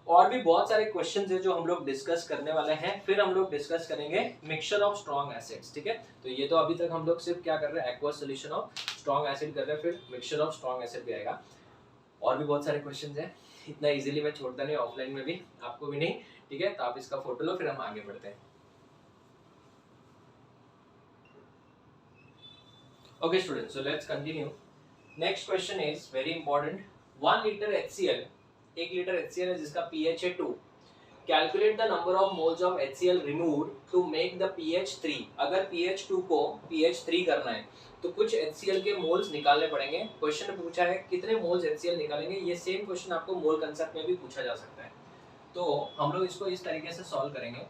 और भी बहुत सारे क्वेश्चंस है जो हम लोग डिस्कस करने वाले हैं। फिर हम लोग डिस्कस करेंगे मिक्सचर ऑफ स्ट्रॉन्ग एसिड्स, ठीक है। तो ये तो अभी तक हम लोग सिर्फ क्या कर रहे हैं, aqueous solution of strong acid कर रहे हैं, फिर मिक्सचर ऑफ स्ट्रॉन्ग एसिड भी आएगा। और भी बहुत सारे क्वेश्चंस हैं, इतना इजीली मैं छोड़ता नहीं, ऑफलाइन में भी आपको भी नहीं, ठीक है। तो आप इसका फोटो लो, फिर हम आगे बढ़ते हैं। Okay students, so let's continue. Next question is very important. 1 litre HCl, 1 litre HCl है जिसका pH है 2। Calculate the number of moles of HCl removed to make the pH 3। अगर pH 2 को pH 3 करना है तो कुछ HCl के मोल्स निकालने पड़ेंगे। क्वेश्चन में पूछा है कितने मोल्स HCl निकालेंगे, ये सेम क्वेश्चन आपको मोल कंसेप्ट में भी पूछा जा सकता है। तो हम लोग इसको इस तरीके से सॉल्व करेंगे।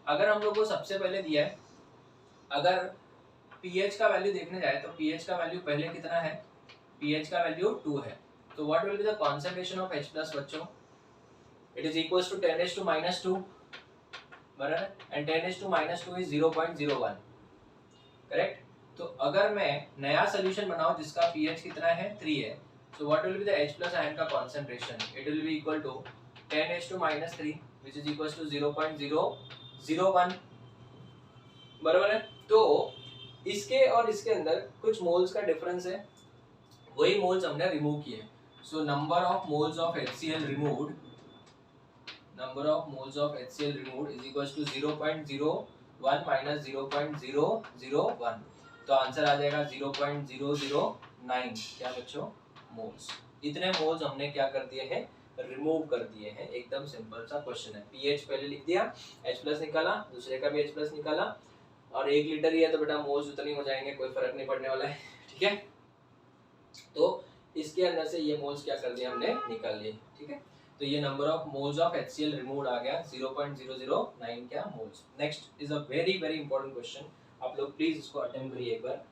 अगर हम लोग को सबसे पहले दिया है, अगर pH का वैल्यू देखने जाए तो pH का वैल्यू पहले कितना है, pH का वैल्यू 2 है। तो what will be the concentration of H plus बच्चों, इट इज इक्वल्स टू 10⁻², बराबर, एंड 10⁻² इज 0.01, करेक्ट। तो अगर मैं नया सोल्यूशन बनाऊं जिसका pH कितना है 3 है, so what will be the H plus ion का concentration, it will be equal to 10⁻³ which is equals to 0.001, बराबर है। तो इसके और इसके अंदर कुछ मोल्स का डिफरेंस है, वही मोल्स हमने रिमूव किए। So number of moles of HCl removed, number of moles of HCl removed is equals to 0.01 minus 0.001। तो आंसर आ जाएगा 0.009। क्या बच्चों, मोल्स। इतने मोल्स हमने क्या कर दिए हैं, रिमूव कर दिए हैं। एकदम सिंपल सा क्वेश्चन है। pH पहले लिख दिया, H प्लस निकाला, दूसरे का भी H प्लस निकाला, और 1 लीटर ही है तो बेटा मोल्स उतने हो जाएंगे, कोई फर्क नहीं पड़ने वाला है, ठीक है। तो इसके अंदर से ये मोल्स क्या कर दिया हमने, निकाल लिए, ठीक है। तो ये number of moles of HCl removed आ गया 0.009 क्या moles. Next is a very very important question, आप लोग प्लीज इसको अटेम्प्ट करिए एक बार।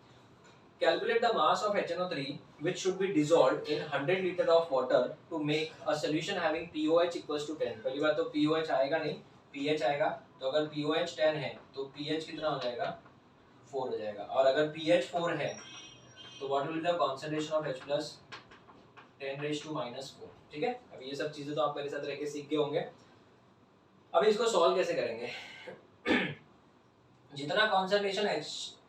Calculate the mass of HNO3 which should be dissolved in 100 liter of water to make a solution having POH equals to 10। पहली बात तो POH आएगा नहीं, pH आएगा। तो अगर POH 10 है तो pH कितना हो जाएगा, 4 हो जाएगा। और अगर pH 4 है तो what will be the concentration of H plus, 10⁻⁻4, ठीक है। अभी ये सब चीजें तो आप मेरे साथ रह के सीख गए होंगे। अभी इसको सॉल्व कैसे करेंगे जितना कॉन्सेंट्रेशन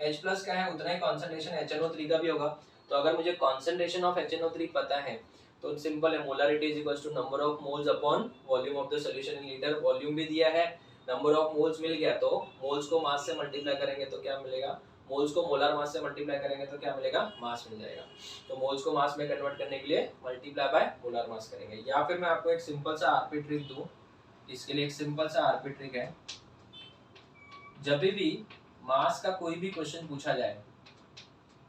H प्लस का है उतना ही कॉन्सेंट्रेशन HNO3 का भी होगा। तो अगर मुझे कॉन्सेंट्रेशन ऑफ HNO3 पता है तो सिंपल है, molarity is equals to number of moles upon volume of the solution in litre. Volume भी दिया है नंबर ऑफ मोल्स मिल गया तो मोल्स को मास से मल्टीप्लाई करेंगे तो क्या मिलेगा, मोल्स को मोलर मास से मल्टीप्लाई करेंगे तो क्या मिलेगा, मास मिल जाएगा। तो मोल्स को मास में कन्वर्ट करने के लिए मल्टीप्लाई बाय मोलर मास करेंगे। या फिर मैं आपको एक सिंपल सा आरपी ट्रिक दूं, इसके लिए एक सिंपल सा आरपी ट्रिक है, जब भी मास का कोई भी क्वेश्चन पूछा जाए,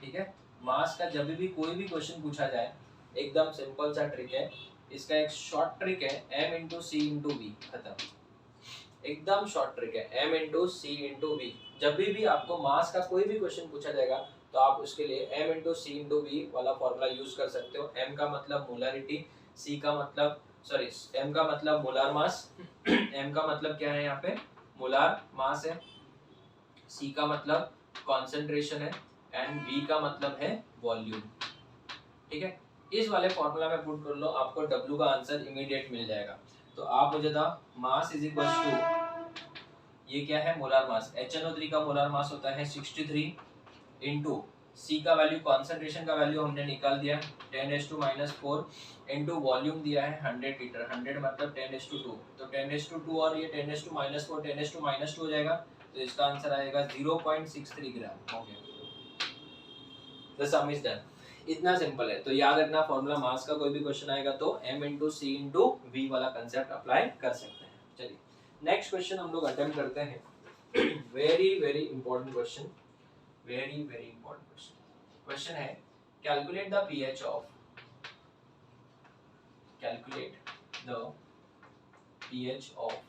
ठीक है, मास का जब भी कोई भी क्वेश्चन पूछा जाए, एकदम सिंपल सा ट्रिक है, इसका एक शॉर्ट ट्रिक है, m into C into V, खत्म, एकदम शॉर्ट ट्रिक है, m into C into V. जब भी आपको मास का कोई भी क्वेश्चन पूछा जाएगा तो आप उसके लिए m into C into V वाला फॉर्मूला यूज कर सकते हो। m का मतलब मोलरिटी, c का मतलब सॉरी m का मतलब मोलार मास, m का मतलब क्या है यहाँ पे, मोलार मास है, c का मतलब कॉन्सेंट्रेशन है एंड v का मतलब है वॉल्यूम। ठीक है, इस वाले फॉर्मूला में पुट कर लो, आपको W का आंसर इमीडिएट मिल जाएगा। तो आप मुझे the mass is equal to, ये क्या है, मोलार मास, HNO3 का मोलार मास होता है 63 इंटू C का वैल्यू, कॉन्सेंट्रेशन का वैल्यू हमने निकाल दिया 10⁻⁴ इंटू वॉल्यूम दिया है 100 लीटर, 100 मतलब 10⁻², तो 10⁻² और ये 10⁻⁴, 10⁻² हो जाएगा, तो इसका आंसर आएगा 0.63 ग्राम। हो गया, द सम इज डन। इतना सिंपल है। तो याद रखना फॉर्मूला, मास का कोई भी क्वेश्चन आएगा तो m into C into V वाला कंसेप्ट अप्लाई कर सकते हैं। चलिए नेक्स्ट क्वेश्चन हम लोग अटेम्प्ट करते हैं। Very very important question, very very important question. Question है calculate the pH of, calculate the pH of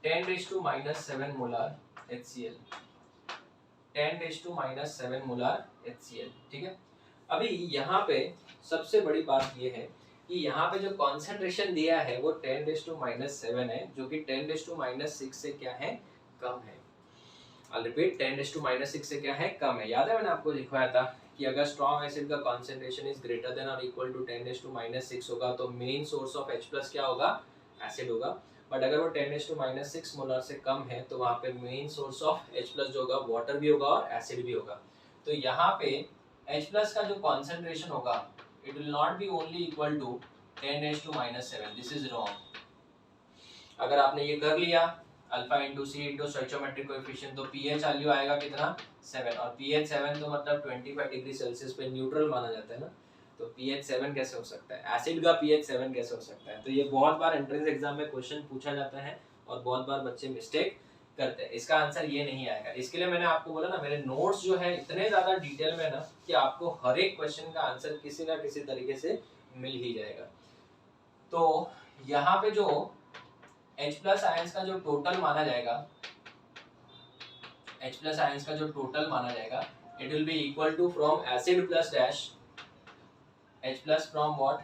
10⁻⁷ molar HCl, 10⁻⁷ molar HCl। ठीक है, अभी यहाँ पे सबसे बड़ी बात ये है कि यहाँ पे जो कॉन्सेंट्रेशन दिया है वो 10⁻⁷ है, जो कि 10⁻�6 से क्या है, कम है। I'll repeat, 10⁻�6 से क्या है, कम है। याद है मैंने आपको दिखाया था कि अगर स्ट्रॉन्ग एसिड का कॉन्सेंट्रेशन इज ग्रेटर देन और इक्वल टू 10⁻�6 होगा तो मेन सोर्स ऑफ H+ क्या होगा, एसिड होगा। बट अगर वो 10⁻�6 मोलर से कम है तो वहाँ पे मेन सोर्स ऑफ H+ जो होगा वाटर भी होगा और एसिड भी होगा। तो यहाँ पे H+ का जो कॉन्सेंट्रेशन होगा it will not be only equal to 10⁻⁷, this is wrong. अगर आपने ये कर लिया alpha into C into stoichiometric coefficient, तो पीएच वैल्यू आएगा कितना, 7, और पीएच 7 तो मतलब 25 डिग्री सेल्सियस पे न्यूट्रल माना जाता है ना, तो पीएच 7 कैसे हो सकता है, एसिड का पीएच 7 कैसे हो सकता है। तो ये बहुत बार एंट्रेंस एग्जाम में क्वेश्चन पूछा जाता है और बहुत बार बच्चे मिस्टेक करते हैं। इसका आंसर ये नहीं आएगा। इसके लिए मैंने आपको बोला ना, मेरे नोट्स जो है इतने ज्यादा डिटेल में ना कि आपको हर एक क्वेश्चन का आंसर किसी ना किसी तरीके से मिल ही जाएगा। तो यहाँ पे जो H+ आयंस का जो टोटल माना जाएगा, H+ आयंस का जो टोटल माना जाएगा, it will be equal to from acid plus dash H+ from what,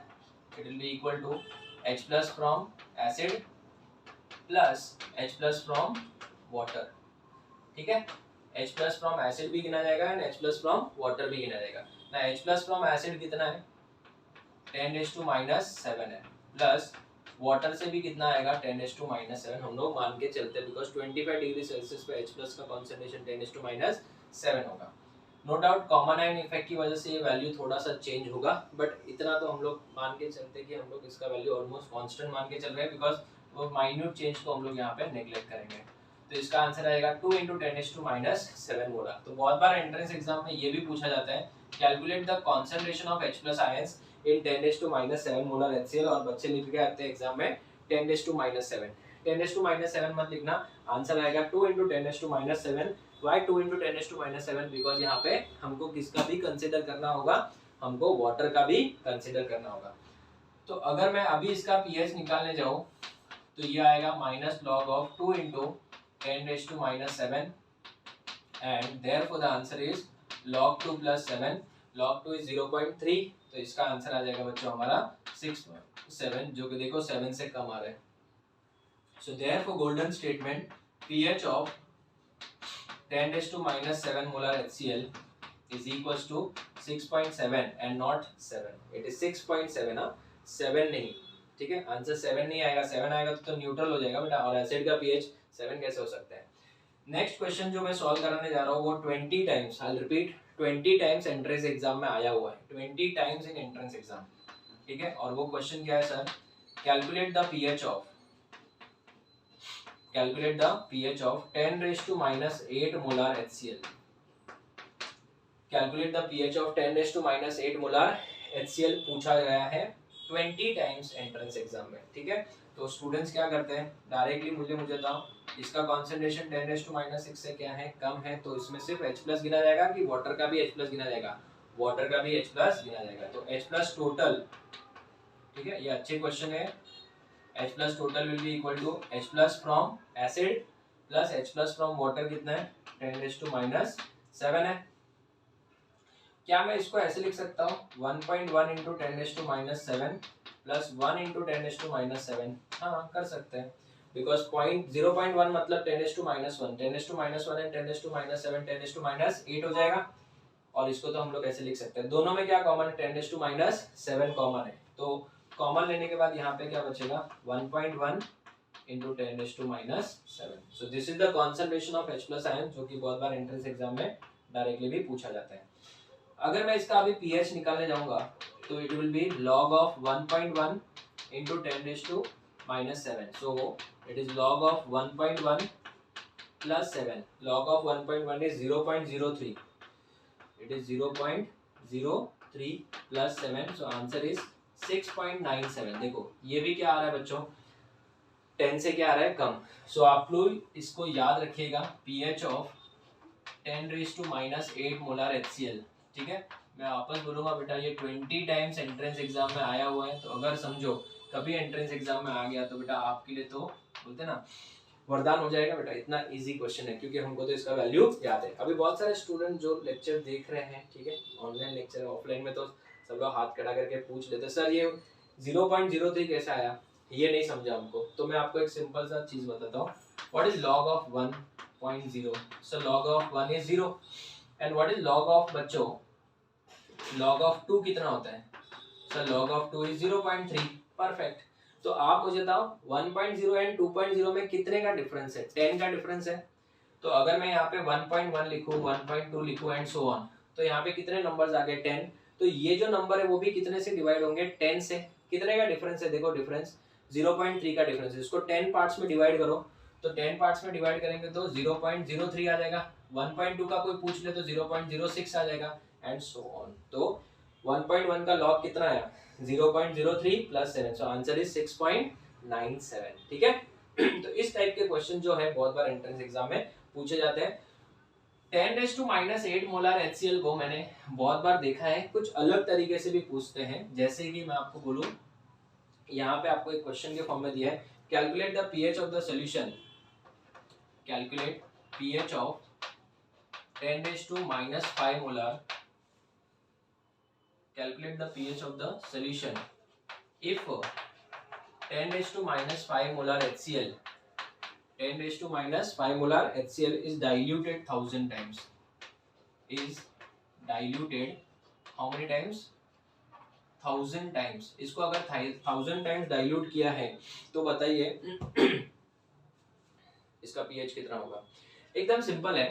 it will be equal to H+ from acid plus H+ from water. ठीक है, H+ फ्रॉम एसिड भी गिना जाएगा एंड H+ फ्रॉम वाटर भी गिना जाएगा ना। H+ from acid कितना है, 10⁻⁷ है, प्लस वाटर से भी कितना आएगा, 10⁻⁷ हम लोग मान के चलते हैं, बिकॉज 25 डिग्री सेल्सियस पे H+ का कॉन्सेंट्रेशन 10⁻⁷ होगा। No doubt common ion effect की वजह से ये वैल्यू थोड़ा सा चेंज होगा, बट इतना तो हम लोग मान के चलते हैं कि हम लोग इसका वैल्यू ऑलमोस्ट कांस्टेंट मान के चल रहे हैं, बिकॉज वो माइन्यूट चेंज को हम लोग यहाँ पे नेग्लेक्ट करेंगे। तो इसका आंसर आएगा 2 × 10⁻⁷ मोलर। तो बहुत बार एंट्रेंस एग्जाम में ये भी पूछा जाता है, calculate the concentration of H+ ions in 10⁻⁷ molar HCl, और बच्चे लिख के आते हैं एग्जाम में 10⁻⁷। 10⁻⁷ मत लिखना, आंसर आएगा 2 × 10⁻⁷। व्हाई 2 × 10⁻⁷? बिकॉज यहाँ पे हमको किसका भी कंसीडर करना होगा, हमको वाटर का भी कंसीडर करना होगा। तो अगर मैं अभी इसका पीएच निकालने जाऊं तो ये आएगा -log 2 × 10⁻⁷, and therefore the answer is log 2 + 7, log 2 is 0.3, तो इसका आंसर आ जाएगा बच्चों हमारा 6.7, जो कि देखो 7 से कम आ रहा है। So therefore golden statement, pH of 10⁻⁷ molar HCl is equals to 6.7 and not 7. It is 6.7, 7 नहीं, ठीक है, आंसर 7 नहीं आएगा। 7 आएगा तो न्यूट्रल हो जाएगा बेटा, और एसिड का पीएच 7 कैसे हो सकता है। नेक्स्ट क्वेश्चन जो मैं सॉल्व कराने जा रहा हूँ वो 20 times, I will repeat, 20 times entrance exam में आया हुआ है, 20 टाइम्स इन एंट्रेंस एग्जाम। ठीक है, और वो क्वेश्चन क्या है sir, calculate the pH of calculate the pH of 10⁻⁻8 molar HCl. Calculate the pH of 10⁻⁻8 molar HCl पूछा गया है 20 टाइम्स एंट्रेंस एग्जाम में, ठीक है। तो स्टूडेंट्स क्या करते हैं, डायरेक्टली मुझे बताओ इसका कॉन्सेंट्रेशन 10⁻⁻6 से क्या है, कम है, तो इसमें सिर्फ H+ गिना जाएगा कि वाटर का भी H+ गिना जाएगा, वाटर का भी H+ गिना जाएगा। तो H+ टोटल, ठीक है, ये अच्छे क्वेश्चन है। H+ total will be equal to H+ from acid plus H+ from water कितना है, 10⁻⁷ है। क्या मैं इसको ऐसे लिख सकता हूँ 1.1 इंटू 10⁻⁷ प्लस 1 इंटू 10⁻⁷? हाँ कर सकते हैं, बिकॉज 0.1 मतलब 10⁻⁻1, 10⁻⁻1 एंड 10⁻⁷ 10⁻8 हो जाएगा। और इसको तो हम लोग ऐसे लिख सकते हैं, दोनों में क्या कॉमन है, 10⁻7 कॉमन है। तो कॉमन लेने के बाद यहाँ पे क्या बचेगा 1.1 into 10⁻7। So this is the concentration of H+ ion, जो कि बहुत बार एंट्रेंस एग्जाम में डायरेक्टली भी पूछा जाता है। अगर मैं इसका अभी pH निकालने जाऊंगा तो it will B log of 1.1 into 10⁻⁷. So it is log of 1.1 plus 7. Log of 1.1 is 0.03. It is 0.03 plus 7. So answer is 6.97. देखो ये भी क्या आ रहा है बच्चों, 10 से क्या आ रहा है, कम। So आप लोग इसको याद रखिएगा, pH of 10⁻⁸ मोलर HCl, ठीक है। मैं वापस बोलूंगा बेटा, ये 20 टाइम्स एंट्रेंस एग्जाम में आया हुआ है, तो अगर समझो कभी एंट्रेंस एग्जाम में आ गया तो बेटा आपके लिए तो बोलते ना वरदान हो जाएगा बेटा, इतना इजी क्वेश्चन है, क्योंकि हमको तो इसका वैल्यू याद है। अभी बहुत सारे स्टूडेंट जो लेक्चर देख रहे हैं, ठीक है, ऑनलाइन लेक्चर, ऑफलाइन में तो सब लोग हाथ खड़ा करके पूछ लेते सर ये 0.03 कैसे आया, ये नहीं समझा हमको। तो मैं आपको एक सिंपल सा चीज बताता हूँ, what is log of 1.0? So log of 1 is 0 and what is log of बच्चों, log of 2 कितना होता है, sir log of 2 is 0.3। Perfect. तो आप मुझे बताओ 1.0 एंड 2.0 में कितने का डिफरेंस है, 10 का डिफरेंस है। तो अगर मैं यहाँ पे 1.1 लिखूं, 1.2 लिखूं एंड सो ऑन, तो यहाँ पे कितने नंबर्स आ गए, 10। तो ये जो नंबर है वो भी कितने से डिवाइड होंगे, 10 से। कितने का डिफरेंस है, देखो डिफरेंस 0.3 का डिफरेंस है। इसको 10 पार्ट्स में डिवाइड करो, तो 10 पार्ट्स में डिवाइड करेंगे तो 0.03 आ जाएगा। 1.2 का कोई पूछ ले तो 0.06 आ जाएगा एंड सो ऑन। तो 1.1 का लॉग कितना आया, 0.03 प्लस 7, सो आंसर इज 6.97, ठीक है। तो इस टाइप के क्वेश्चन जो है बहुत बार एंट्रेंस एग्जाम में पूछे जाते हैं। 10⁻⁸ मोलर HCl को मैंने बहुत बार देखा है, कुछ अलग तरीके से भी पूछते हैं। जैसे कि मैं आपको बोलूं, यहाँ पे आपको एक क्वेश्चन के फॉर्म में दिया है, calculate the pH of the solution, calculate pH of 10⁻⁵ molar, calculate the pH of the solution if 10⁻⁵ molar HCl, 10⁻⁵ molar HCl is diluted 1000 times, is diluted how many times, 1000 times। इसको अगर 1000 times dilute किया है तो बताइए इसका pH कितना होगा। एकदम सिंपल है,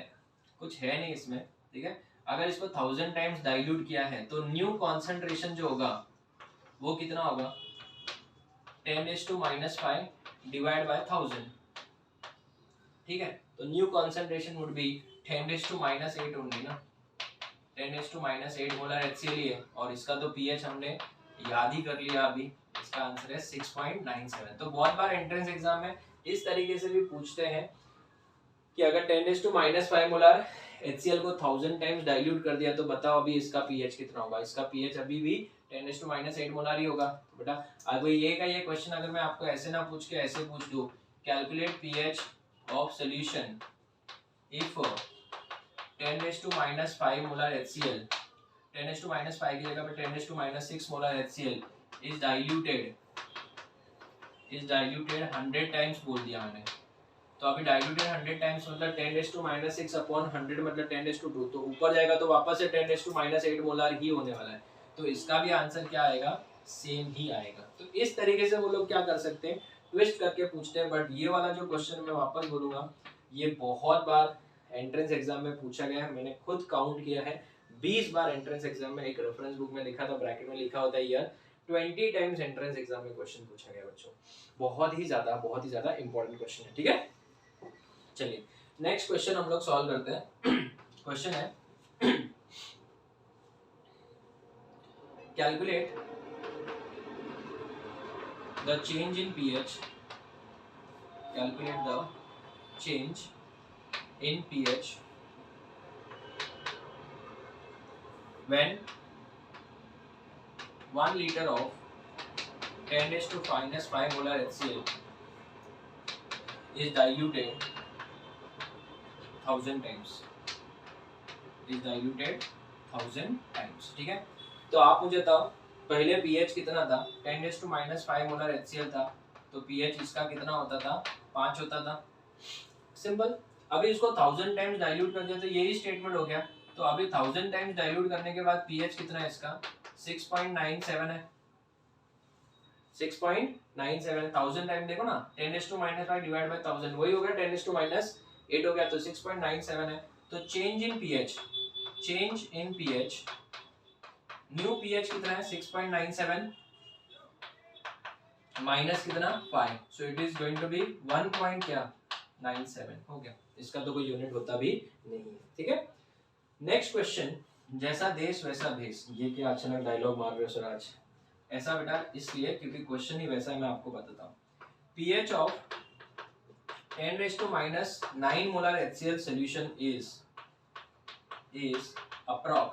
कुछ है नहीं इसमें, ठीक है। अगर इसको 1000 टाइम्स डाइल्यूट किया है तो न्यू कॉन्सेंट्रेशन जो होगा वो कितना होगा, 10⁻⁵ डिवाइड बाय 1000, ठीक है। तो new concentration would be 10⁻⁸ only ना, 10⁻⁸ मोलर HCl है, और इसका तो pH हमने याद ही कर लिया अभी, इसका आंसर है 6.97। तो बहुत बार एंट्रेंस एग्जाम में इस तरीके से भी पूछते हैं कि अगर 10⁻⁵ मोलर HCl को 1000 टाइम्स डाइल्यूट कर दिया तो बताओ अभी इसका pH कितना होगा। इसका pH अभी भी 10⁻⁸ मोलर ही होगा। तो बेटा अब ये का ये क्वेश्चन अगर मैं आपको ऐसे ना पूछ के ऐसे पूछ दूं, calculate pH of solution if 10⁻⁵ molar HCl, 10⁻⁵ की जगह पे 10⁻⁶ molar HCl is diluted 100 times बोल दिया मैंने। तो अभी डाइल्यूटेड 100 टाइम्स मतलब 10⁻⁶ अपॉन 100 मतलब 10�2, तो ऊपर जाएगा तो वापस से 10⁻⁸ मोलर ही होने वाला है। तो इसका भी आंसर क्या आएगा, सेम ही आएगा। तो इस तरीके से वो लोग क्या कर सकते हैं, ट्विस्ट करके पूछते हैं। बट ये वाला जो क्वेश्चन मैं वापस बोलूंगा, ये बहुत बार एंट्रेंस एग्जाम में पूछा गया है, मैंने खुद काउंट किया है 20 बार एंट्रेंस एग्जाम में। एक रेफरेंस बुक में लिखा था, ब्रैकेट में लिखा होता है ईयर, 20 टाइम्स एंट्रेंस एग्जाम में क्वेश्चन पूछा गया बच्चों। बहुत ही ज्यादा इंपॉर्टेंट क्वेश्चन है, ठीक है। चलिए नेक्स्ट क्वेश्चन हम लोग सॉल्व करते हैं। क्वेश्चन है calculate the change in pH, calculate the change in pH when 1 liter of 10 raised to minus 5 molar HCl is diluted 1000 times, is diluted 1000 times। ठीक है, तो आप मुझे बताओ पहले pH कितना था, 10 raised to minus 5 molar HCl था, तो pH इसका कितना होता था, 5 होता था। सिंपल, अभी इसको 1000 टाइम्स डाइल्यूट कर दिया तो यही स्टेटमेंट हो गया। तो अभी 1000 टाइम्स डाइल्यूट करने के बाद pH कितना है इसका, 6.97 है, 6.97। 1000 टाइम देखो ना, 10 raised to minus 5 divide by 1000 वही हो गया, 10 raised to minus 8 हो गया, तो 6.97 है। तो change in pH, change in pH, new pH कितना है 6.97 माइनस कितना 5, so it is going to be 1.97 हो गया। इसका तो कोई यूनिट होता भी नहीं है। ठीक है, नेक्स्ट क्वेश्चन, जैसा देश वैसा भेष। ये क्या अचानक डायलॉग मार रहे हो स्वराज? ऐसा बेटा इसलिए क्योंकि क्वेश्चन ही वैसा है, मैं आपको बताता हूँ। pH of 10 raised to minus 9 molar HCl solution is approx।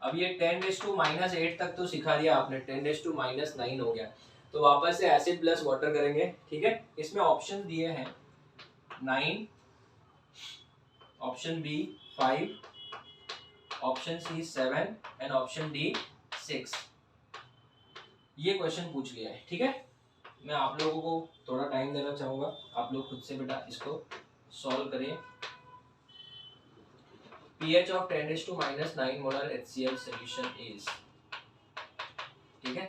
अब ये 10 raised to minus 8 तक तो सिखा दिया आपने, 10 raised to minus 9 हो गया, तो वापस से एसिड प्लस वाटर करेंगे। ठीक है, इसमें ऑप्शन दिए हैं 9, option B 5, option C 7 and option D 6। ये क्वेश्चन पूछ लिया है। ठीक है, मैं आप लोगों को थोड़ा टाइम देना चाहूंगा, आप लोग खुद से बेटा इसको सॉल्व करें। pH of 10 raised to minus 9 molar HCl solution is, ठीक है,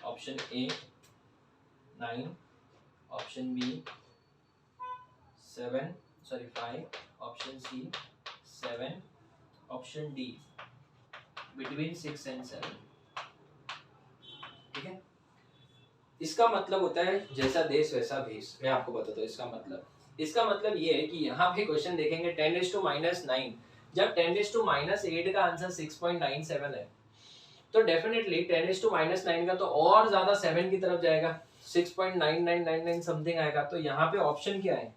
option A 9, option B 5, option C 7, option D between 6 and 7। ठीक है, इसका मतलब होता है जैसा देश वैसा भेष। मैं आपको बताता हूँ इसका मतलब ये है कि यहाँ पे क्वेश्चन देखेंगे 10 raised to minus 9, जब 10 raised to minus 8 का आंसर 6.97 है, तो डेफिनेटली 10 raised to minus 9 का तो और ज्यादा 7 की तरफ जाएगा, 6.9999 समथिंग आएगा। तो यहाँ पे ऑप्शन क्या है,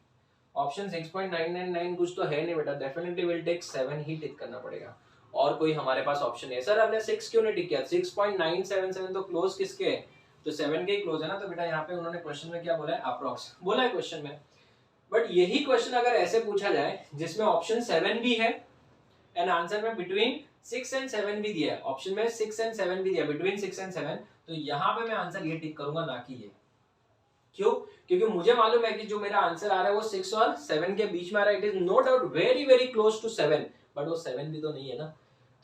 ऑप्शन 6.999 कुछ तो है नहीं बेटा, डेफिनेटली विल टेक 7 ही टिक करना पड़ेगा, और कोई हमारे पास ऑप्शन नहीं है। सर हमने 6 क्यों नहीं टिक किया, 6.977 तो क्लोज किसके है, तो 7 के ही क्लोज है ना। तो बेटा यहाँ पे उन्होंने क्वेश्चन में क्या बोला है, अप्रॉक्स बोला है क्वेश्चन में। बट यही क्वेश्चन अगर ऐसे पूछा जाए जिसमें ऑप्शन 7 भी है एंड आंसर में बिटवीन 6 एंड 7 भी दिया है, ऑप्शन में 6 एंड 7 भी दिया, बिटवीन 6 एंड 7, तो यहाँ पे मैं आंसर ये टिक करूंगा, ना कि ये। क्यों? क्योंकि मुझे मालूम है कि जो मेरा आंसर आ रहा है वो 6 और 7 के बीच में आ रहा है। It is no doubt very very close to 7, but वो 7 भी तो नहीं है ना।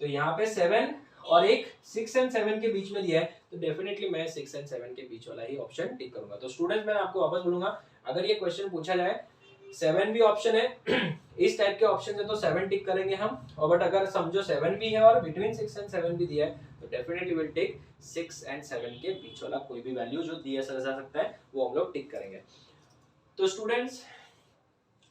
तो यहाँ पे 7 और एक 6 एंड 7 के बीच में दिया है, तो डेफिनेटली मैं 6 एंड 7 के बीच वाला ही ऑप्शन टिक करूंगा। तो स्टूडेंट्स मैं आपको वापस बोलूंगा, अगर ये क्वेश्चन पूछा जाए 7 भी ऑप्शन है, इस टाइप के ऑप्शन है तो 7 टिक करेंगे हम, और बट अगर समझो 7 भी है और बिटवीन 6 एंड 7 भी दिया है, तो डेफिनेटली विल टिक 6 एंड 7 के बीच वाला कोई भी वैल्यू जो दिया जा सकता है वो हम लोग टिक करेंगे। तो स्टूडेंट्स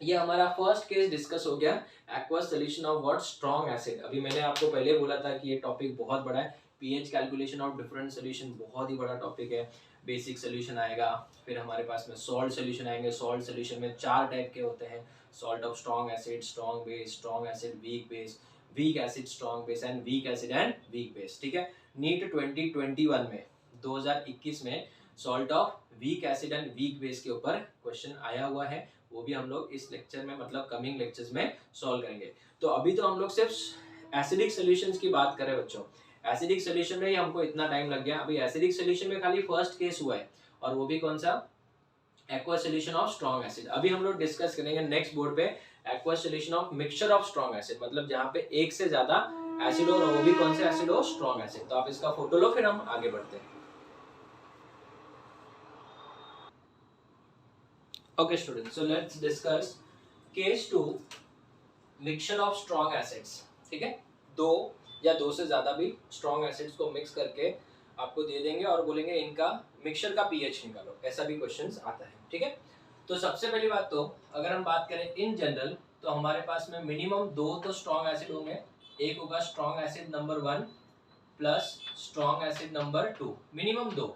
ये हमारा फर्स्ट केस डिस्कस हो गया, aqueous solution of what, strong acid. अभी मैंने आपको पहले बोला था कि ये टॉपिक बहुत बड़ा है, pH calculation of different solution बहुत ही बड़ा टॉपिक है। बेसिक सॉल्यूशन आएगा, फिर हमारे पास में सॉल्ट सॉल्यूशन आएंगे। सॉल्ट सॉल्यूशन में 4 टाइप के होते हैं, salt of strong acid, strong base, strong acid, weak base, weak acid strong base and weak acid and weak base. ठीक है, नीट 2021 में 2021 में salt of weak acid and weak base के ऊपर क्वेश्चन आया हुआ है, वो भी हम लोग इस लेक्चर में मतलब कमिंग लेक्चर्स में सॉल्व करेंगे। तो अभी तो हम लोग सिर्फ एसिडिक सॉल्यूशंस की बात करें बच्चों, एसिडिक सॉल्यूशन में ही हमको इतना टाइम लग गया। अभी एसिडिक सॉल्यूशन में खाली फर्स्ट केस हुआ है, और वो भी कौन सा, aqueous solution of strong acid. अभी हम लोग डिस्कस करेंगे नेक्स्ट बोर्ड पे aqueous solution of mixture of strong acid, मतलब जहाँ पे एक से ज्यादा एसिड हो, और वो भी कौन से एसिड हो, स्ट्रॉन्ग एसिड। तो आप इसका फोटो लो, फिर हम आगे बढ़ते हैं। Okay students, so let's discuss case 2 mixture of strong acids। ठीक है, 2 या 2 से ज्यादा भी स्ट्रॉन्ग एसिड्स को मिक्स करके आपको दे देंगे और बोलेंगे इनका मिक्सचर का पीएच निकालो, ऐसा भी क्वेश्चंस आता है। ठीक है, तो सबसे पहली बात तो अगर हम बात करें इन जनरल, तो हमारे पास में मिनिमम 2 तो स्ट्रॉन्ग एसिड होंगे। एक होगा strong acid number 1 plus strong acid number 2, minimum 2।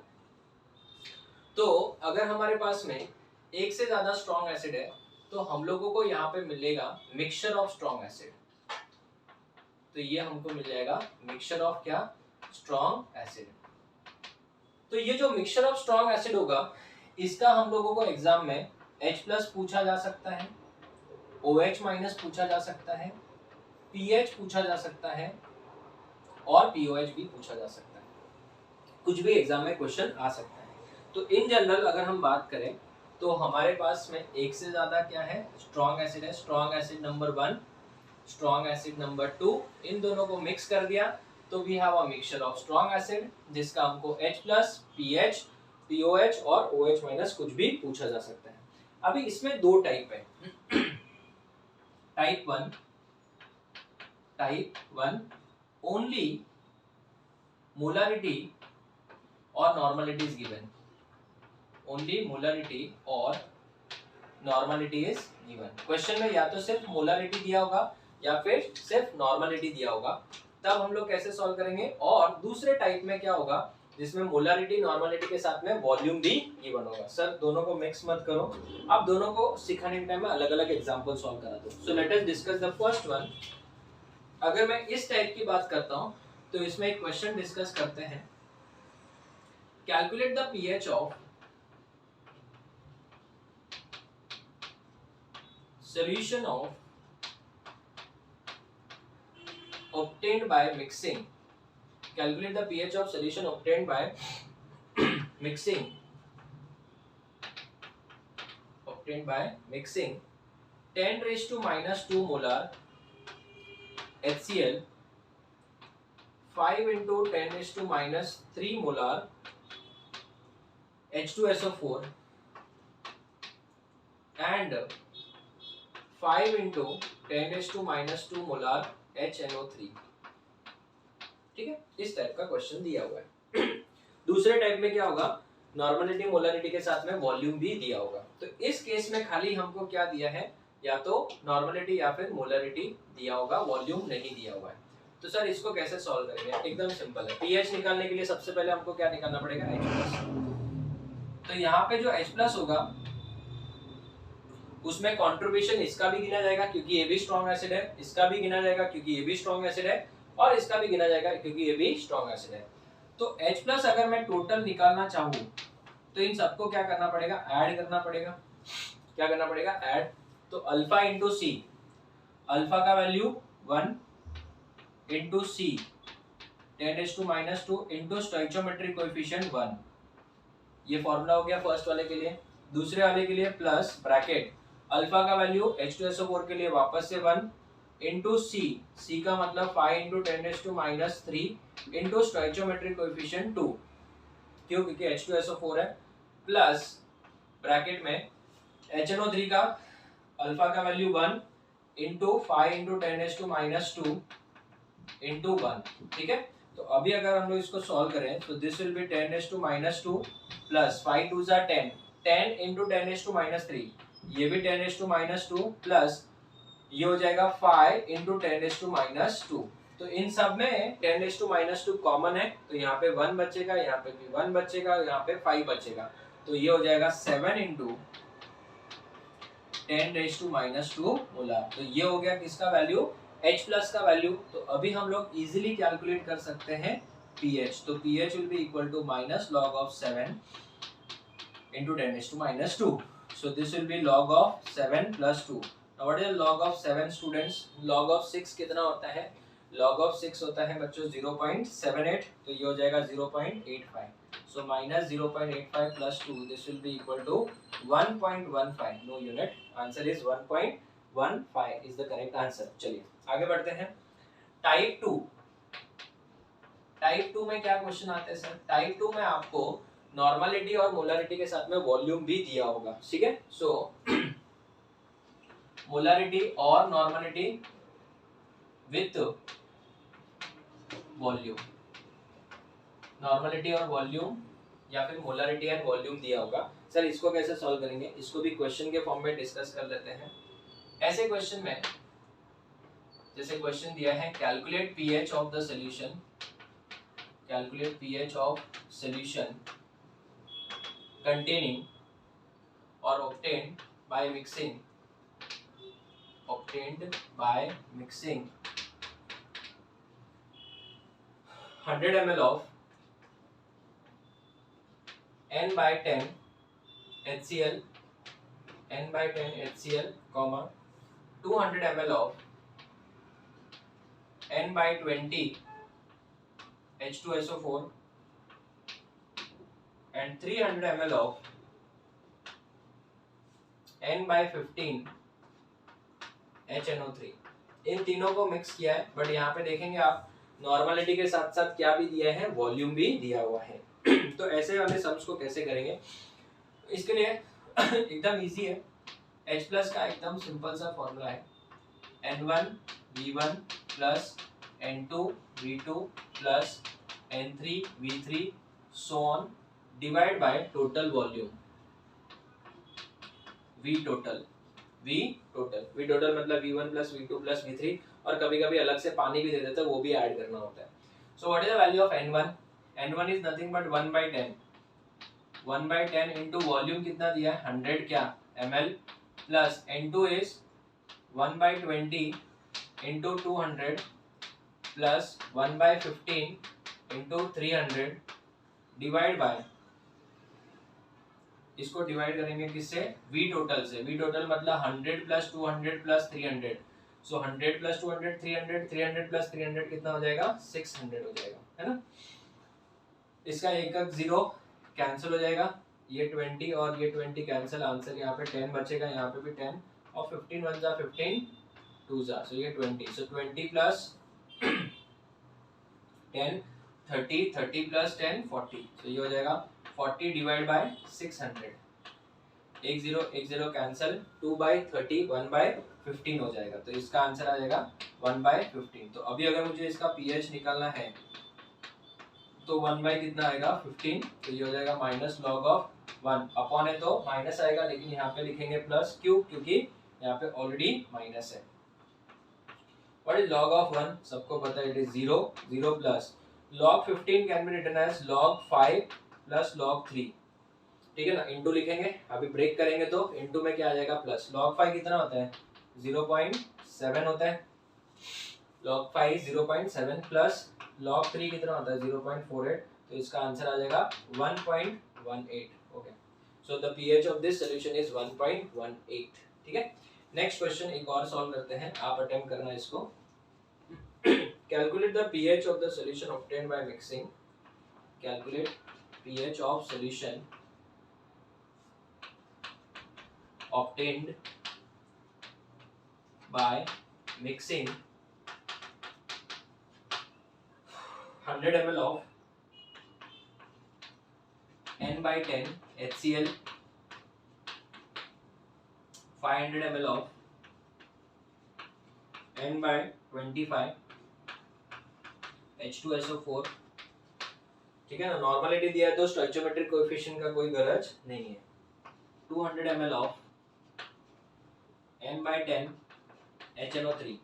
तो अगर हमारे पास में एक से ज्यादा स्ट्रॉन्ग एसिड है तो हम लोगों को यहाँ पे मिलेगा मिक्सचर ऑफ स्ट्रॉन्ग एसिड। तो ये हमको मिल जाएगा मिक्सचर ऑफ क्या, स्ट्रॉन्ग एसिड। तो ये जो मिक्सचर ऑफ स्ट्रॉन्ग एसिड होगा इसका हम लोगों को एग्जाम में H+ पूछा जा सकता है, OH- पूछा जा सकता है, pH पूछा जा सकता है और POH भी पूछा जा सकता है। कुछ भी एग्जाम में क्वेश्चन आ सकता है। तो इन जनरल अगर हम बात करें तो हमारे पास में एक से ज्यादा क्या है, स्ट्रॉन्ग एसिड है। Strong acid number 1, strong acid number 2, इन दोनों को मिक्स कर दिया तो we have a mixture of strong acid जिसका हमको H+, pH, POH और OH- कुछ भी पूछा जा सकता है। अभी इसमें दो टाइप है, टाइप 1 ओनली मोलारिटी और normality is given, only molarity और नॉर्मलिटी इज गिवन। क्वेश्चन में या तो सिर्फ मोलारिटी दिया होगा या फिर सिर्फ नॉर्मलिटी दिया होगा, तब हम लोग कैसे सॉल्व करेंगे। और दूसरे टाइप में क्या होगा जिसमें मोलारिटी नॉर्मलिटी के साथ में वॉल्यूम भी गिवन होगा। सर दोनों को मिक्स मत करो, आप दोनों को सिखाने के टाइम में अलग अलग एग्जांपल सॉल्व करा दो। सो let us discuss the first one. अगर मैं इस टाइप की बात करता हूं तो इसमें एक क्वेश्चन डिस्कस करते हैं, calculate the pH of solution of obtained by mixing, calculate the pH of solution obtained by mixing 10⁻² molar HCl, 5 into 10⁻³ molar H2SO4 and 5 into 10⁻² molar HNO3। ठीक है, इस टाइप का क्वेश्चन दिया हुआ है। दूसरे टाइप में क्या होगा, नॉर्मलिटी मोलारिटी के साथ में वॉल्यूम भी दिया होगा। तो इस केस में खाली हमको क्या दिया है, या तो नॉर्मलिटी या फिर मोलारिटी दिया होगा, वॉल्यूम नहीं दिया हुआ है। तो सर इसको कैसे सॉल्व करेंगे, एकदम सिंपल है। पीएच निकालने के लिए सबसे पहले हमको क्या निकालना पड़ेगा, H+। तो यहाँ पे जो H+ होगा उसमें कंट्रीब्यूशन इसका भी गिना जाएगा क्योंकि ये भी स्ट्रॉन्ग एसिड है, इसका भी गिना जाएगा क्योंकि ये भी स्ट्रॉन्ग एसिड है, और इसका भी गिना जाएगा क्योंकि ये भी स्ट्रॉन्ग एसिड है। तो H+ अगर मैं टोटल निकालना चाहूँ तो इन सबको क्या करना पड़ेगा, ऐड करना पड़ेगा। क्या करना पड़ेगा, ऐड। तो अल्फा इंटू सी, अल्फा का वैल्यू 1 इंटू सी 10⁻² इंटू स्टोइचियोमेट्रिक कोएफिशिएंट 1। ये फॉर्मूला हो गया फर्स्ट वाले के लिए। दूसरे वाले के लिए प्लस ब्रैकेट अल्फा का वैल्यू H2SO4 के लिए वापस से 1 इंटू सी का मतलब 5 इंटू 10⁻³ इंटू स्टोइचियोमेट्रिक कोएफिशिएंट 2, क्यों, क्योंकि H2SO4 है, प्लस ब्रैकेट में HNO3 का अल्फा का वैल्यू 1 इंटू 5 इंटू 10⁻² इंटू 1। ठीक है, तो अभी अगर हम लोग इसको सॉल्व करें तो दिस विल बी 10⁻² प्लस 5 2 जा 10, 10 इंटू 10⁻³ ये भी 10⁻² प्लस ये हो जाएगा 5 इंटू 10⁻²। तो इन सब में 10⁻² कॉमन है, तो यहाँ पे 1 बचेगा, यहाँ पे भी 1 बचेगा, यहाँ पे 5 बचेगा, तो ये हो जाएगा 7 इंटू 10⁻² मोलार। तो ये हो गया किसका वैल्यू, H+ का वैल्यू। तो अभी हम लोग इजीली कैलकुलेट कर सकते हैं pH। तो pH will be equal to -log of 7 into 10⁻²। So this will be log of 7 plus 2. Now what is the log of 7 students? Log of 6 कितना होता है? Log of 6 होता है बच्चों 0.78, तो ये हो जाएगा 0.85. So minus 0.85 plus 2, this will be equal to 1.15. No unit. Answer is 1.15 is the correct answer. चलिए आगे बढ़ते हैं। टाइप 2, टाइप 2 में क्या क्वेश्चन आते हैं सर? टाइप 2 में आपको नॉर्मलिटी और मोलारिटी के साथ में वॉल्यूम भी दिया होगा। ठीक है, सो मोलारिटी और नॉर्मलिटी विथ वॉल्यूम, नॉर्मलिटी और वॉल्यूम या फिर मोलारिटी एंड वॉल्यूम दिया होगा। सर इसको कैसे सॉल्व करेंगे, इसको भी क्वेश्चन के फॉर्म में डिस्कस कर लेते हैं। ऐसे क्वेश्चन में जैसे क्वेश्चन दिया है calculate pH of the solution, calculate pH of solution containing or obtained by mixing 100 ml of n by 10 HCl, n by 10 HCl, 200 ml of n by 20 H2SO4 and 300 ml of n by 15 HNO3। इन तीनों को mix किया है, but यहाँ पे देखेंगे आप normality के साथ साथ क्या भी दिया है, वॉल्यूम भी दिया हुआ है। तो ऐसे वाले सम्स को कैसे करेंगे, इसके लिए एकदम इजी है। H प्लस का एकदम सिंपल सा फॉर्मूला है N1 V1 plus N2 V2 plus N3 V3 so on divide by total volume V total मतलब V1 plus V2 plus V3, और कभी कभी अलग से पानी भी दे देते हैं, वो भी ऐड करना होता है। So what is the value of N1? N1 is nothing but 1/10 into volume कितना दिया है 100 क्या ml plus N2 is 1/20 into 200 plus 1/15 into 300 divide by, इसको डिवाइड करेंगे किससे, V टोटल से। V टोटल मतलब 100 प्लस 200 प्लस 300, सो 100 प्लस 200 300, 300 प्लस 300 कितना हो जाएगा 600 हो जाएगा, है ना। इसका एक जीरो कैंसिल हो जाएगा, ये 20 और ये 20 कैंसिल, आंसर यहाँ पे 10 बचेगा, यहाँ पे भी 10 और 15 1 जा 15 2 जा, सो ये 20, सो 20 प्लस 10 30 प्लस 10 40, सो ये हो जाएगा 40 डिवाइड बाय 600, एक जीरो कैंसिल, 2/30 1/15 हो जाएगा, तो इसका आंसर आ जाएगा 1/15। तो अभी अगर मुझे इसका पीएच निकालना है तो 1 बाय कितना आएगा 15, तो ये हो जाएगा माइनस लॉग ऑफ 1, अपॉन है तो माइनस आएगा, लेकिन यहाँ पे लिखेंगे प्लस, क्यों, क्योंकि यहाँ पे ऑलरेडी माइनस है। What is log of 1? सबको पता है, it is 0 plus log 15 can be written as log 5 plus log 3, ठीक है ना। इंटू लिखेंगे, अभी ब्रेक करेंगे तो इंटू में क्या आ जाएगा प्लस, log 5 कितना होता है 0.7 होता है, log 5 0.7 प्लस log 3 कितना होता है 0.48, तो इसका आंसर आ जाएगा 1.18। Okay, so the pH of this solution is 1.18, ठीक है। नेक्स्ट क्वेश्चन एक और सॉल्व करते हैं, आप अटेम्प्ट करना इसको। Calculate the pH of the solution obtained by mixing. Calculate pH of solution obtained by mixing 100 ml of n by 10 HCl, 500 ml of n by 25 H2SO4, ठीक है ना। नॉर्मलिटी दिया है तो स्टोइचियोमेट्रिक कोएफिशिएंट का कोई गरज नहीं है। 200 ml of n by 10 HNO3,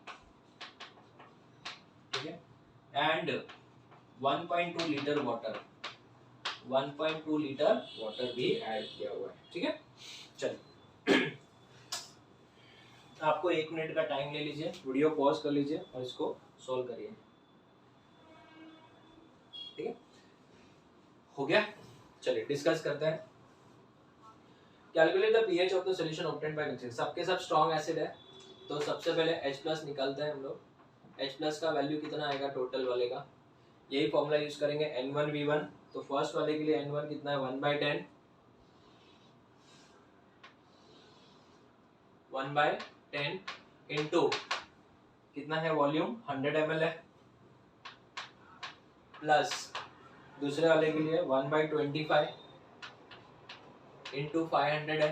ठीक है, and 1.2 litre water, 1.2 litre water भी ऐड किया हुआ है, ठीक है। चलिए आपको 1 मिनट का टाइम ले लीजिए, वीडियो पॉज कर लीजिए और इसको सॉल्व करिए, ठीक है। हो गया, चलिए डिस्कस करते हैं। Calculate the pH of the solution obtained by mixing. सबके सब स्ट्रॉन्ग एसिड है, तो सबसे पहले H+ निकालते हैं हम लोग। H+ का वैल्यू कितना आएगा टोटल वाले का, यही फॉर्मूला यूज करेंगे N1 V1, तो फर्स्ट वाले के लिए N1 कितना है 1/10, 1/10 इनटू कितना है वॉल्यूम 100 ml है, प्लस दूसरे वाले के लिए 1/25 इंटू 500 है,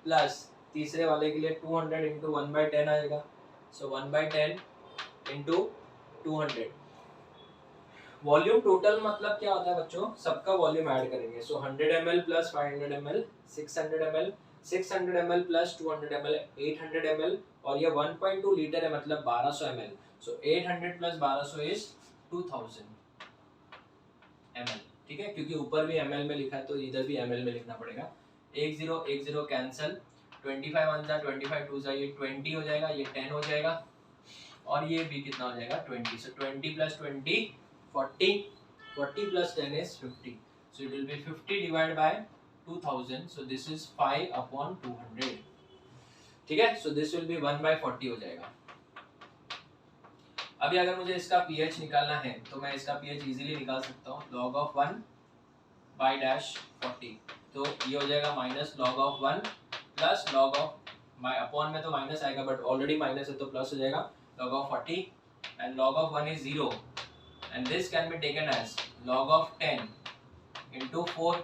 प्लस तीसरे वाले के लिए 200 इंटू 1/10 आएगा, सो 1/10 इंटू 200 वॉल्यूम टोटल मतलब क्या होता है बच्चों, सबका वॉल्यूम ऐड करेंगे। सो 100 ml plus 500 ml 600 ml, 600 ml plus 200 ml 800 ml, और ये 1.2 लीटर है मतलब 1200 ml। So 800 plus 1200 is 2000 ml, ठीक है, क्योंकि ऊपर भी ml में लिखा है तो इधर भी ml में लिखना पड़ेगा। 10 कैंसिल, 25 1 जा 25 2 जा, ये 20 हो जाएगा, ये 10 हो जाएगा, और ये भी कितना हो जाएगा 20। सो 20 plus 20 40, 40 plus 10 is 50, so it will be 50 divided by 2000, so this is 5 upon 200, ठीक है। so this will be 1 by 40 हो जाएगा। अभी अगर मुझे इसका pH निकालना है तो मैं इसका pH इजीली निकाल सकता हूँ, log of 1 by dash 40, तो ये हो जाएगा minus log of 1 plus log of, upon में तो माइनस आएगा बट ऑलरेडी माइनस है तो प्लस हो जाएगा, log of 40 and log of 1 is 0, and this can be taken as log of 10 into 4.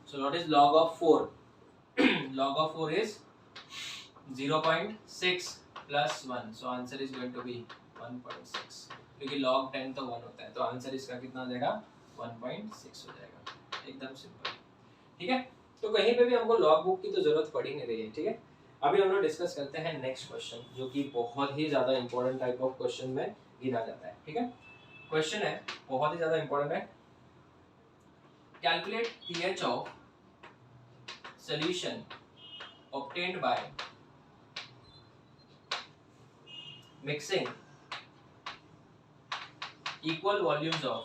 So what is log of 4? log of 4 is 0.6 plus 1, so answer is going to be 1.6, क्योंकि log 10 तो 1 होता है, तो answer इसका कितना हो जाएगा 1.6 हो जाएगा, एकदम सिंपल, ठीक है। तो कहीं पे भी हमको लॉग बुक की तो जरूरत पड़ ही नहीं रही है, ठीक है। अभी हम लोग डिस्कस करते हैं नेक्स्ट क्वेश्चन, जो कि बहुत ही ज्यादा इंपॉर्टेंट टाइप ऑफ क्वेश्चन में गिना जाता है, ठीक है। क्वेश्चन है बहुत ही ज्यादा इंपॉर्टेंट है, calculate pH of solution obtained by mixing equal volumes of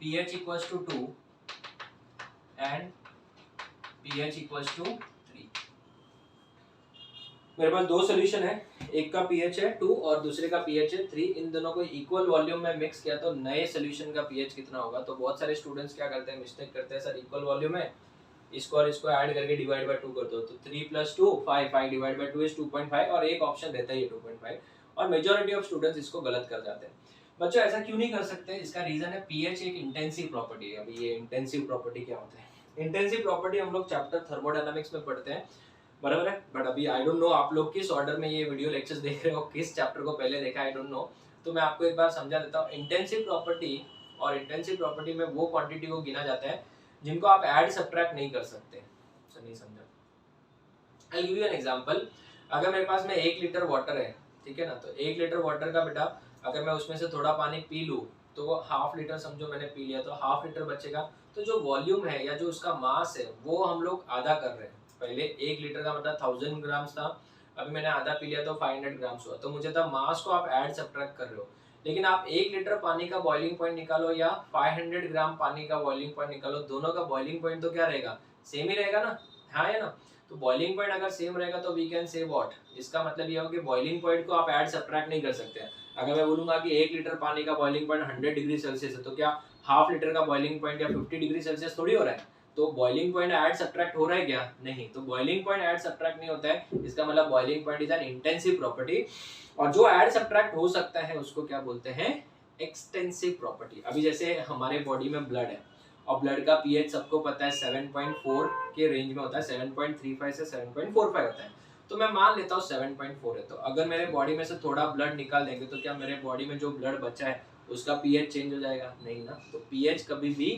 pH equals to 2 and pH equals to 3। मेरे पास दो सोल्यूशन है, एक का pH है 2 और दूसरे का pH है 3, इन दोनों को इक्वल वॉल्यूम में मिक्स किया तो नए सोल्यूशन का pH कितना होगा। तो बहुत सारे स्टूडेंट्स क्या करते हैं, मिस्टेक करते हैं, सर इक्वल वॉल्यूम है, इसको और इसको ऐड करके डिवाइड बाय 2 कर दो, तो 3 + 2 5, 5 डिवाइड बाय 2 इज 2.5, और एक ऑप्शन रहता है ये 2.5, और मेजॉरिटी ऑफ स्टूडेंट्स इसको गलत कर जाते हैं। बच्चों ऐसा क्यों नहीं कर सकते, इसका रीजन है pH एक इंटेंसिव प्रॉपर्टी है। अभी ये इंटेंसिव प्रॉपर्टी क्या होता है, इंटेंसिव प्रॉपर्टी हम लोग चैप्टर थर्मोडायनामिक्स में पढ़ते हैं, बराबर है, बट अभी आई डोंट नो आप लोग किस ऑर्डर में ये वीडियो लेक्चर्स देख रहे हो, किस चैप्टर को पहले देखा, आई डोंट नो, तो मैं आपको एक बार समझा देता हूँ। इंटेंसिव प्रॉपर्टी, और इंटेंसिव प्रॉपर्टी में वो क्वांटिटी को गिना जाता है जिनको आप ऐड सब्ट्रैक्ट नहीं कर सकते। नहीं समझा, I give you an example. अगर मेरे पास में 1 लीटर वाटर है, ठीक है ना, तो 1 लीटर वाटर का बेटा अगर मैं उसमें से थोड़ा पानी पी लूँ तो वो हाफ लीटर समझो मैंने पी लिया, तो हाफ लीटर बचेगा, तो जो वॉल्यूम है या जो उसका मास है वो हम लोग आधा कर रहे हैं। पहले 1 लीटर का मतलब 1000 ग्राम्स था, अभी मैंने आधा पी लिया तो 500 ग्राम्स हुआ, तो मुझे तो मास को आप ऐड सब्ट्रैक्ट कर रहे हो। लेकिन आप 1 लीटर पानी का बॉइलिंग पॉइंट निकालो या 500 ग्राम पानी का बॉइलिंग पॉइंट निकालो, दोनों का बॉइलिंग पॉइंट तो क्या रहेगा, सेम ही रहेगा ना, हाँ है ना। तो बॉइलिंग पॉइंट अगर सेम रहेगा तो वी कैन से व्हाट, इसका मतलब ये हो कि बॉइलिंग पॉइंट को आप ऐड सब्ट्रैक्ट नहीं कर सकते। अगर मैं बोलूंगा कि 1 लीटर पानी का बॉइलिंग पॉइंट 100 डिग्री सेल्सियस है, तो क्या हाफ लीटर का बॉइलिंग पॉइंट या 50 डिग्री सेल्सियस थोड़ी हो रहा है, तो बॉइलिंग पॉइंट ऐड सब्ट्रैक्ट हो रहा है क्या, नहीं, तो बॉइलिंग पॉइंट ऐड सब्ट्रैक्ट नहीं होता है, इसका मतलब boiling point is an intensive property, और जो ऐड सब्ट्रैक्ट हो सकता है उसको क्या बोलते हैं, एक्सटेंसिव प्रॉपर्टी। अभी जैसे हमारे बॉडी में ब्लड है, और ब्लड का पीएच सबको पता है 7.4 के रेंज में होता है, 7.35 से 7.45 होता है, तो मैं मान लेता हूँ 7.4 है, तो अगर मेरे बॉडी में से थोड़ा ब्लड निकाल देंगे तो क्या मेरे बॉडी में जो ब्लड बचा है उसका पीएच चेंज हो जाएगा, नहीं ना। तो पीएच कभी भी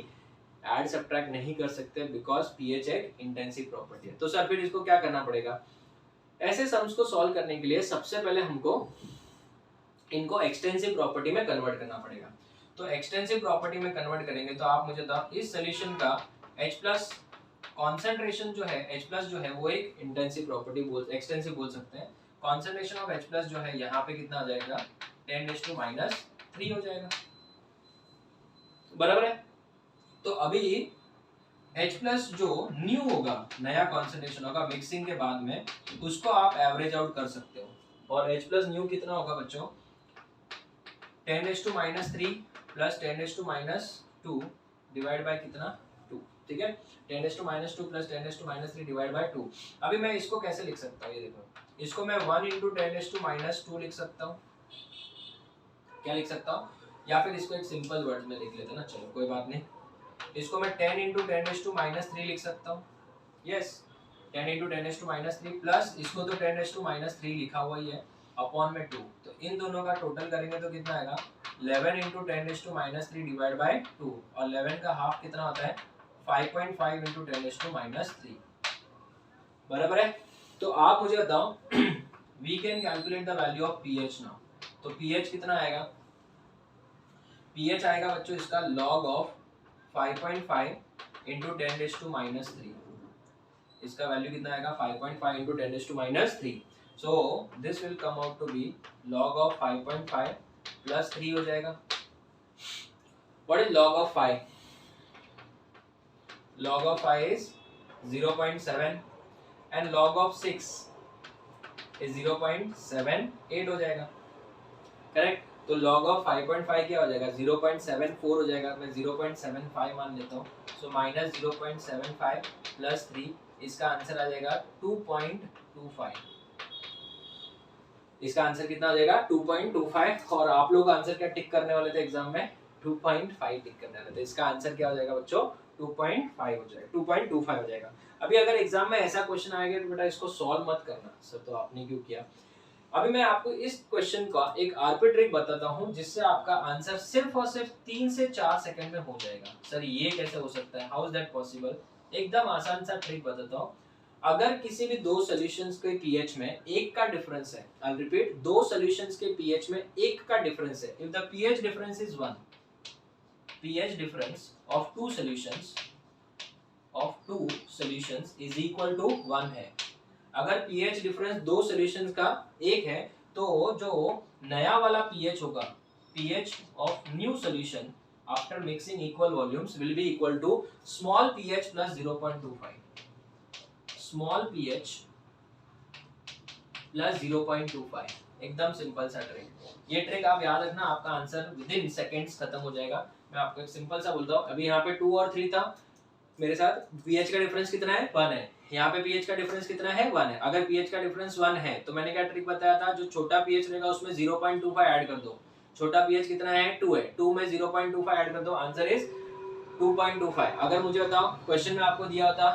ऐड सब्ट्रैक्ट नहीं कर सकते, बिकॉज पीएच एक इंटेंसिव प्रॉपर्टी है। तो सर फिर इसको क्या करना पड़ेगा, ऐसे सम्स को सॉल्व करने के लिए सबसे पहले हमको इनको एक्सटेंसिव प्रॉपर्टी में कन्वर्ट करना पड़ेगा। तो एक्सटेंसिव प्रॉपर्टी में कन्वर्ट करेंगे तो आप मुझे बताओ, इस सोल्यूशन का H+ कॉन्सेंट्रेशन जो है, H+ जो है वो एक इंटेंसिव प्रॉपर्टी एक्सटेंसिव बोल सकते हैं। कॉन्सेंट्रेशन ऑफ H+ जो है यहाँ पे कितना आ जाएगा, 10⁻³ हो जाएगा, बराबर है। तो अभी H+ जो न्यू होगा, नया कॉन्सेंट्रेशन होगा मिक्सिंग के बाद में, उसको आप एवरेज आउट कर सकते हो, और H+ न्यू कितना होगा बच्चों, 10⁻³ प्लस 10⁻² डिवाइड बाय कितना 2, ठीक है, 10⁻² प्लस 10⁻³ डिवाइड बाय 2। अभी मैं इसको कैसे लिख सकता हूँ, ये देखो, इसको मैं 1 × 10⁻² लिख सकता हूँ, क्या लिख सकता हूँ, या फिर इसको एक सिंपल वर्ड में लिख लेते हैं ना, चलो कोई बात नहीं, इसको मैं 10 × 10⁻³ लिख सकता हूँ, यस, 10 इंटू 10⁻³ प्लस इसको तो 10⁻³ लिखा हुआ ही है अपॉन में 2, तो इन दोनों का टोटल करेंगे तो कितना आएगा 11 इंटू 10⁻³ डिवाइड बाई 2, और 11 का हाफ कितना होता है 5.5 इंटू 10⁻³ बराबर है। तो आप मुझे बताओ we can calculate the value of pH now. तो पीएच कितना आएगा, पीएच आएगा बच्चों इसका लॉग ऑफ 5.5 इंटू 10⁻³, इसका वैल्यू कितना आएगा 5.5 into 10⁻³ so this will come out to be log of 5.5 plus 3 हो जाएगा। What is log of 5? log of 5 is 0.7 and log of 6 is 0.78 हो जाएगा, करेक्ट। तो log of 5.5 क्या हो जाएगा 0.74 हो जाएगा, मैं 0.75 मान लेता हूँ, सो माइनस 0.75 प्लस 3, इसका आंसर आ जाएगा 2.25। इसका आंसर कितना हो जाएगा 2.25, और आप लोग आंसर क्या टिक करने वाले थे एग्जाम में 2.5 टिक करने वाले थे। इसका आंसर क्या हो जाएगा बच्चों 2.5 हो जाएगा, 2.25 हो जाएगा। अभी अगर एग्जाम में ऐसा क्वेश्चन आएगा तो बेटा इसको सॉल्व मत करना सर तो आपने क्यों किया। अभी मैं आपको इस क्वेश्चन का एक आरपी ट्रिक बताता हूं जिससे आपका आंसर सिर्फ और सिर्फ 3 से 4 सेकंड में हो जाएगा। सर ये कैसे हो सकता है, हाउ इज दैट पॉसिबल? एकदम आसान सा ट्रिक बताता हूं। अगर किसी भी दो सॉल्यूशंस के पीएच में एक का डिफरेंस है, आई विल रिपीट, दो सॉल्यूशंस के पीएच में एक का डिफरेंस है, if the pH difference is 1, pH difference of two solutions is equal to 1 है। अगर pH difference दो solutions का एक है तो जो नया वाला pH होगा, pH of new solution after mixing equal volumes will be equal to small pH plus 0.25, small pH plus 0.25। एकदम सिंपल सा ट्रिक, ये ट्रिक आप याद रखना, आपका आंसर विद इन सेकेंड्स खत्म हो जाएगा। मैं आपको एक सिंपल सा बोलता हूँ, अभी यहाँ पे 2 और 3 था मेरे साथ, pH का डिफरेंस कितना है 1 है, यहाँ पे pH का डिफरेंस कितना है 1 है। अगर pH का डिफरेंस 1 है तो मैंने क्या ट्रिक बताया था, जो छोटा pH रहेगा उसमें 0.25 ऐड कर दो। छोटा pH कितना है 2 है, 2 में 0.25 ऐड कर दो, आंसर इज 2.25। अगर मुझे बताओ क्वेश्चन में आपको दिया होता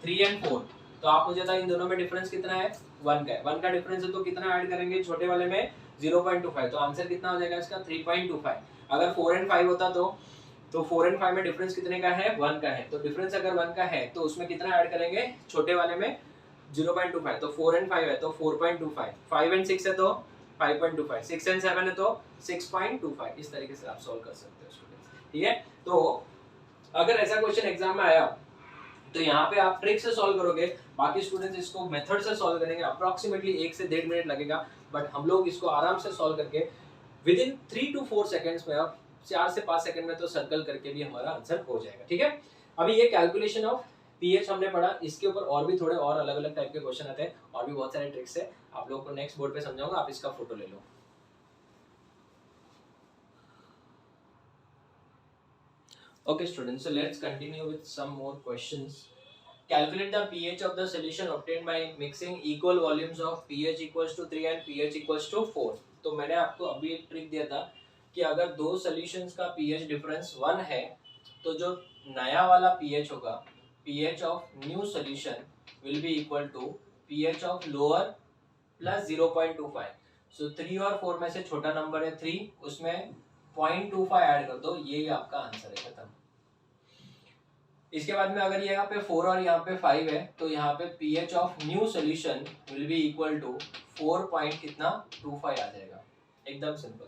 3 और 4, तो आप मुझे बताओ इन दोनों में डिफरेंस कितना है 1 का है, 1 का डिफरेंस है तो कितना ऐड करेंगे छोटे वाले में 0.25, तो आंसर कितना हो जाएगा इसका 3.25। अगर 4 और 5 होता तो 4 और 5 में डिफरेंस कितने का है 1 का है, तो डिफरेंस अगर 1 का है तो उसमें कितना ऐड करेंगे छोटे वाले में 0.25, तो 4 और 5 है तो 4.25, 5 और 6 है तो 5.25, 6 और 7 है तो 6.25। इस तरीके से आप सॉल्व कर सकते हो स्टूडेंट्स, ठीक है। तो अगर ऐसा क्वेश्चन एग्जाम में आया तो यहाँ पे आप ट्रिक से सॉल्व करोगे, बाकी स्टूडेंट्स इसको मेथड से सॉल्व करेंगे, अप्रोक्सीमेटली 1 से 1.5 मिनट लगेगा, बट हम लोग इसको आराम से सॉल्व करके विद इन 3 to 4 सेकंड्स में, अब 4 से 5 सेकंड में तो सर्कल करके भी हमारा आंसर हो जाएगा, ठीक है। अभी ये कैलकुलेशन ऑफ पीएच हमने पढ़ा, इसके ऊपर और भी थोड़े और अलग अलग टाइप के क्वेश्चन आते हैं और भी बहुत सारे ट्रिक्स है, आप लोगों को नेक्स्ट बोर्ड पे समझाऊंगा, आप इसका फोटो ले लो। Okay students, so let's continue with some more questions. Calculate the pH of the solution obtained by mixing equal volumes of pH equals to 3 and pH equals to 4. तो मैंने आपको अभी एक ट्रिक दिया था कि अगर दो सॉल्यूशंस का pH डिफरेंस 1 है तो जो नया वाला pH होगा, pH of new solution will be equal to pH of lower plus 0.25। सो 3 और 4 में से छोटा नंबर है 3, उसमें 0.25 ऐड कर दो, यही आपका आंसर है, खत्म। इसके बाद में अगर यहाँ पे 4 और यहाँ पे 5 है तो यहाँ पे pH of new solution will be equal to 4.25 आ जाएगा, एकदम सिंपल।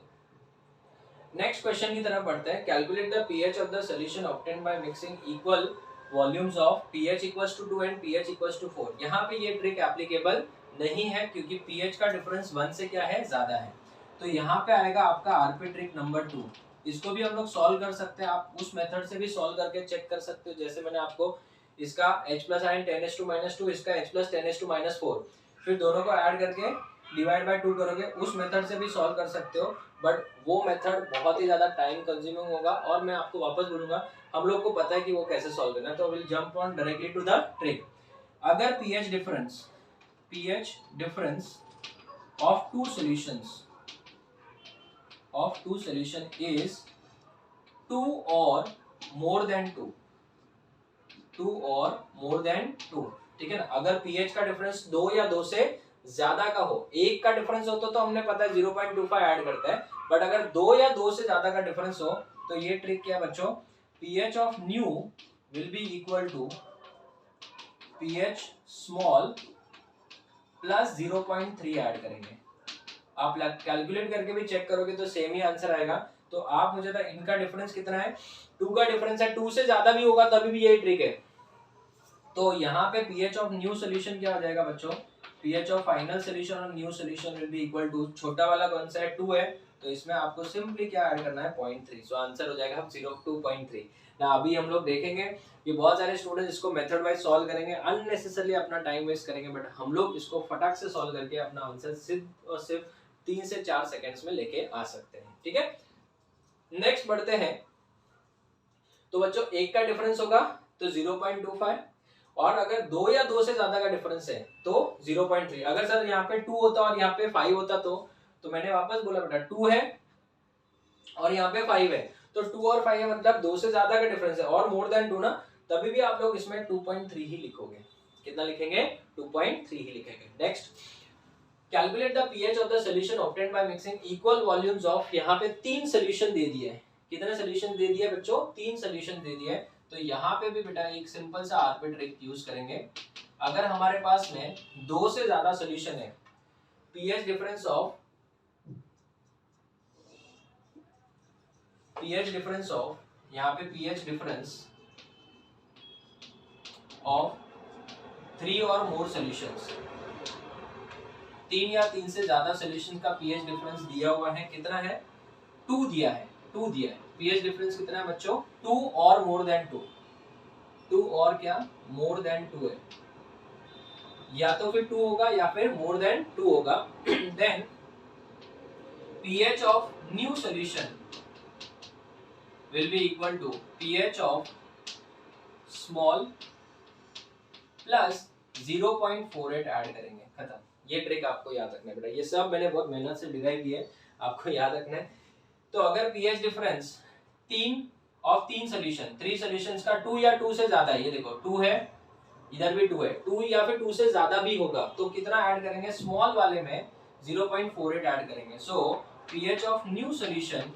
नेक्स्ट क्वेश्चन की तरफ बढ़ते हैं। Calculate the pH of the solution obtained by mixing equal volumes of pH equals to 2 and pH equals to 4। यहाँ पे ये ट्रिक एप्लीकेबल नहीं है क्योंकि pH का डिफरेंस 1 से क्या है ज्यादा है, तो यहाँ पे आएगा आपका आरपी ट्रिक नंबर 2। इसको भी हम लोग सॉल्व कर सकते हैं, आप उस मेथड से भी सॉल्व करके चेक कर सकते हो, जैसे मैंने आपको इसका h प्लस आयन 10⁻², इसका h प्लस 10⁻4, फिर दोनों को ऐड करके डिवाइड बाय 2 करोगे, उस मेथड से भी सॉल्व कर सकते हो, बट वो मेथड बहुत ही ज्यादा टाइम कंज्यूमिंग होगा और मैं आपको वापस बोलूंगा हम लोग को पता है कि वो कैसे सॉल्व करना है, तो will jump on directly to the trick. अगर pH difference of two solution is 2 or more than 2, ठीक है ना। अगर पीएच का डिफरेंस 2 या 2 से ज्यादा का हो, 1 का डिफरेंस हो तो हमने पता है 0.25 ऐड करते हैं, बट अगर 2 या 2 से ज्यादा का डिफरेंस हो तो ये ट्रिक क्या है बच्चों, pH of new will be equal to pH small plus 0.3 add करेंगे। आप कैलकुलेट करके भी चेक करोगे तो सेम ही आंसर आएगा। तो आप मुझे बता इनका डिफरेंस कितना है, 2 का डिफरेंस है, 2 से ज्यादा भी होगा तभी भी यही ट्रिक है। तो यहाँ पे pH ऑफ न्यू सोल्यूशन क्या हो जाएगा बच्चों, pH ऑफ फाइनल सोल्यूशन और new solution will be equal to, छोटा वाला कौन सा है 2 है, तो इसमें आपको सिंपली क्या ऐड करना है 0.3, सो आंसर हो जाएगा 0.2.3 ना। अभी हम लोग देखेंगे कि बहुत सारे स्टूडेंट्स इसको मेथड वाइज सॉल्व करेंगे, अननेसेसरली अपना टाइम वेस्ट करेंगे, बट हम लोग इसको फटाक से सॉल्व करके अपना आंसर सिर्फ और सिर्फ 3 से 4 सेकंड्स में लेके आ सकते हैं। ठीक है, नेक्स्ट बढ़ते हैं। तो बच्चों 1 का डिफरेंस होगा तो 0.25, और अगर 2 या 2 से ज्यादा का डिफरेंस है तो 0.3। अगर सर यहाँ पे 2 होता और यहाँ पे 5 होता तो मैंने वापस बोला बेटा 2 है और यहाँ पे 5 है, तो 2 और 5 है मतलब 2 से ज्यादा का डिफरेंस है और मोर देन 2 ना, तभी भी आप लोग इसमें 2.3 ही लिखोगे। कितना लिखेंगे, 2.3 ही लिखेंगे। Next, calculate the pH of the solution obtained by mixing equal volumes of, यहाँ पे 3 सॉल्यूशन दे दिए हैं। कितने सॉल्यूशन दे दिए बच्चों, 3 सॉल्यूशन दे दिए। तो यहाँ पे भी बेटा एक सिंपल सा आरपी ट्रिक यूज करेंगे। अगर हमारे पास में 2 से ज्यादा सॉल्यूशन है, पीएच डिफरेंस ऑफ यहाँ पे पीएच डिफरेंस ऑफ 3 और मोर सॉल्यूशंस, 3 या 3 से ज्यादा सॉल्यूशन का पीएच डिफरेंस दिया हुआ है, कितना है 2 दिया है, 2 दिया है। पीएच डिफरेंस कितना है बच्चों, 2 और मोर देन 2, 2 और क्या मोर देन 2 है, या तो फिर 2 होगा या फिर मोर देन 2 होगा। Then pH of new solution will be equal to pH of small plus 0.48 add करेंगे, खत्म। ये ट्रिक आपको याद रखना है बेटा, ये सब मैंने बहुत मेहनत से डिराइव किया है, आपको याद रखना है। तो अगर pH डिफरेंस 3 सॉल्यूशन, 3 सॉल्यूशंस का 2 या 2 से ज्यादा है, ये देखो 2 है, इधर भी 2 है, 2 या फिर 2 से ज्यादा भी होगा तो कितना ऐड करेंगे, स्मॉल वाले में 0.48 ऐड करेंगे। So pH of new solution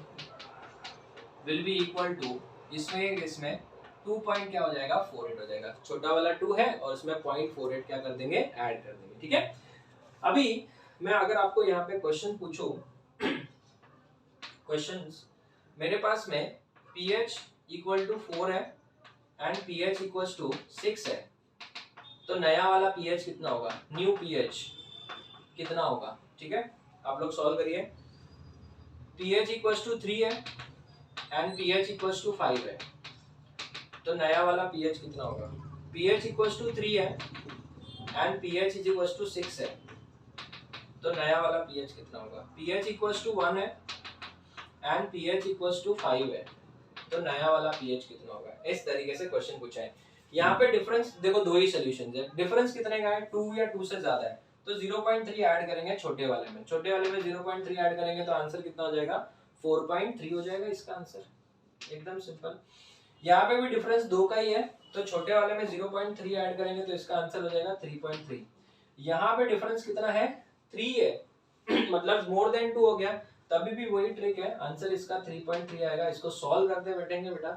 will be equal to, इसमें 2 पॉइंट क्या हो जाएगा 48 हो जाएगा, छोटा वाला 2 है और इसमें 0.48 क्या कर देंगे ऐड कर देंगे। ठीक है, अभी मैं अगर आपको यहाँ पे क्वेश्चन पूछूं, क्वेश्चंस मेरे पास में pH इक्वल टू 4 है एंड pH इक्वल टू 6 है, तो नया वाला pH कितना होगा, न्यू pH कितना होगा। ठीक है, आप लोग सॉल्व करिए। pH इक्वल टू 3 है एंड pH इक्वल टू 5 है, तो नया वाला pH कितना होगा, pH इक्वल टू 3 है and pH is equal to 6 है, तो नया वाला pH कितना होगा, pH इक्वल टू 1 है एंड pH इक्वल टू 5 है, तो नया वाला pH कितना होगा। इस तरीके से क्वेश्चन पूछा है। यहाँ पे डिफरेंस देखो, 2 ही सॉल्यूशंस है, डिफरेंस कितने का है 2 या 2 से ज्यादा है, तो 0.3 ऐड करेंगे छोटे वाले में, 0.3 ऐड करेंगे तो आंसर कितना हो जाएगा 4.3 हो जाएगा इसका आंसर, एकदम सिंपल। यहाँ पे भी डिफरेंस 2 का ही है, तो छोटे वाले में 0.3 ऐड करेंगे तो इसका आंसर हो जाएगा 3.3। यहाँ पे डिफरेंस कितना है 3 है मतलब मोर देन 2 हो गया, तभी भी वही ट्रिक है, आंसर इसका 3.3 आएगा। इसको सॉल्व करते बैठेंगे बेटा,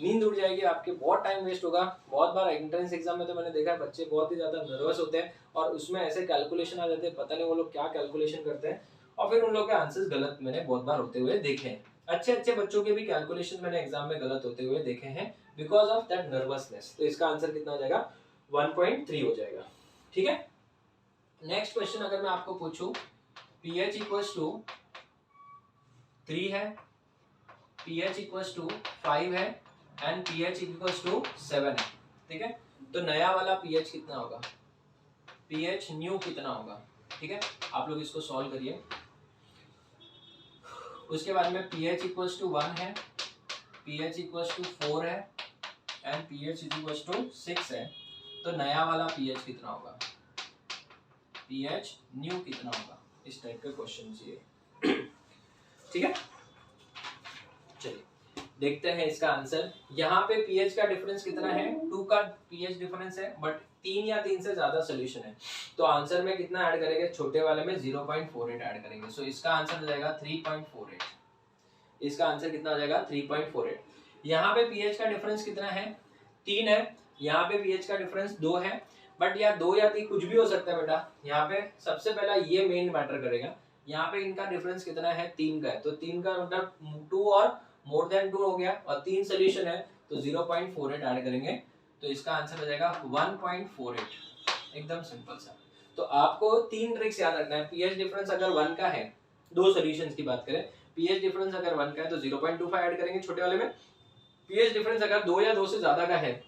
नींद उड़ जाएगी आपके, बहुत टाइम वेस्ट होगा। बहुत बार एंट्रेंस एग्जाम में तो मैंने देखा है बच्चे बहुत ही ज्यादा नर्वस होते हैं और उसमें ऐसे कैलकुलेशन आ जाते हैं, पता नहीं वो लोग क्या कैलकुलेशन करते हैं और फिर उन लोग के आंसर्स गलत मैंने बहुत बार होते हुए देखे हैं। अच्छे बच्चों के भी कैलकुलेशन मैंने एग्जाम में गलत होते हुए देखे हैं बिकॉज ऑफ दैट नर्वसनेस। तो इसका आंसर कितना हो जाएगा 1.3 हो जाएगा। ठीक है, नेक्स्ट क्वेश्चन अगर मैं आपको पूछूं, pH इक्वल्स टू 3 है, pH इक्वल्स टू 5 है एंड pH इक्वल्स टू 7 है। ठीक है, तो नया वाला pH कितना होगा, pH न्यू कितना होगा। ठीक है, आप लोग इसको सॉल्व करिए। उसके बाद में pH इक्वल्स टू 1 है, pH इक्वल्स टू 4 है एंड pH इक्वल्स टू 6 है, तो नया वाला pH कितना होगा, pH न्यू कितना होगा। इस टाइप का क्वेश्चन चाहिए। ठीक है, चलिए देखते हैं इसका आंसर। यहाँ पे पीएच का डिफरेंस कितना है, 2 का पीएच डिफरेंस है, बट 3 या 3 से ज्यादा सोल्यूशन है, तो आंसर में कितना ऐड करेंगे, छोटे वाले में 0.48 ऐड करेंगे। सो इसका आंसर हो जाएगा 3.48। इसका आंसर कितना हो जाएगा 3.48। यहाँ पे पीएच का डिफरेंस कितना है, 3 है, यहाँ पे पीएच का डिफरेंस 2 है, बट या 2 या 3 कुछ भी हो सकता है बेटा। यहाँ पे सबसे पहला ये मेन मैटर करेगा, यहाँ पे इनका डिफरेंस कितना है, 3 का है, तो 3 का मतलब 2 और मोर देन 2 हो गया, और 3 सोल्यूशन है तो 0.48 ऐड करेंगे, तो इसका आंसर हो जाएगा 1.48। एकदम सिंपल सा। तो आपको 3 ट्रिक्स याद रखना है। पीएच डिफरेंस अगर 1 का है, 2 सॉल्यूशंस की बात करें, पीएच डिफरेंस अगर 1 का है तो 0.25 ऐड करेंगे छोटे वाले में। पीएच डिफरेंस अगर 2 या 2 से ज्यादा का है,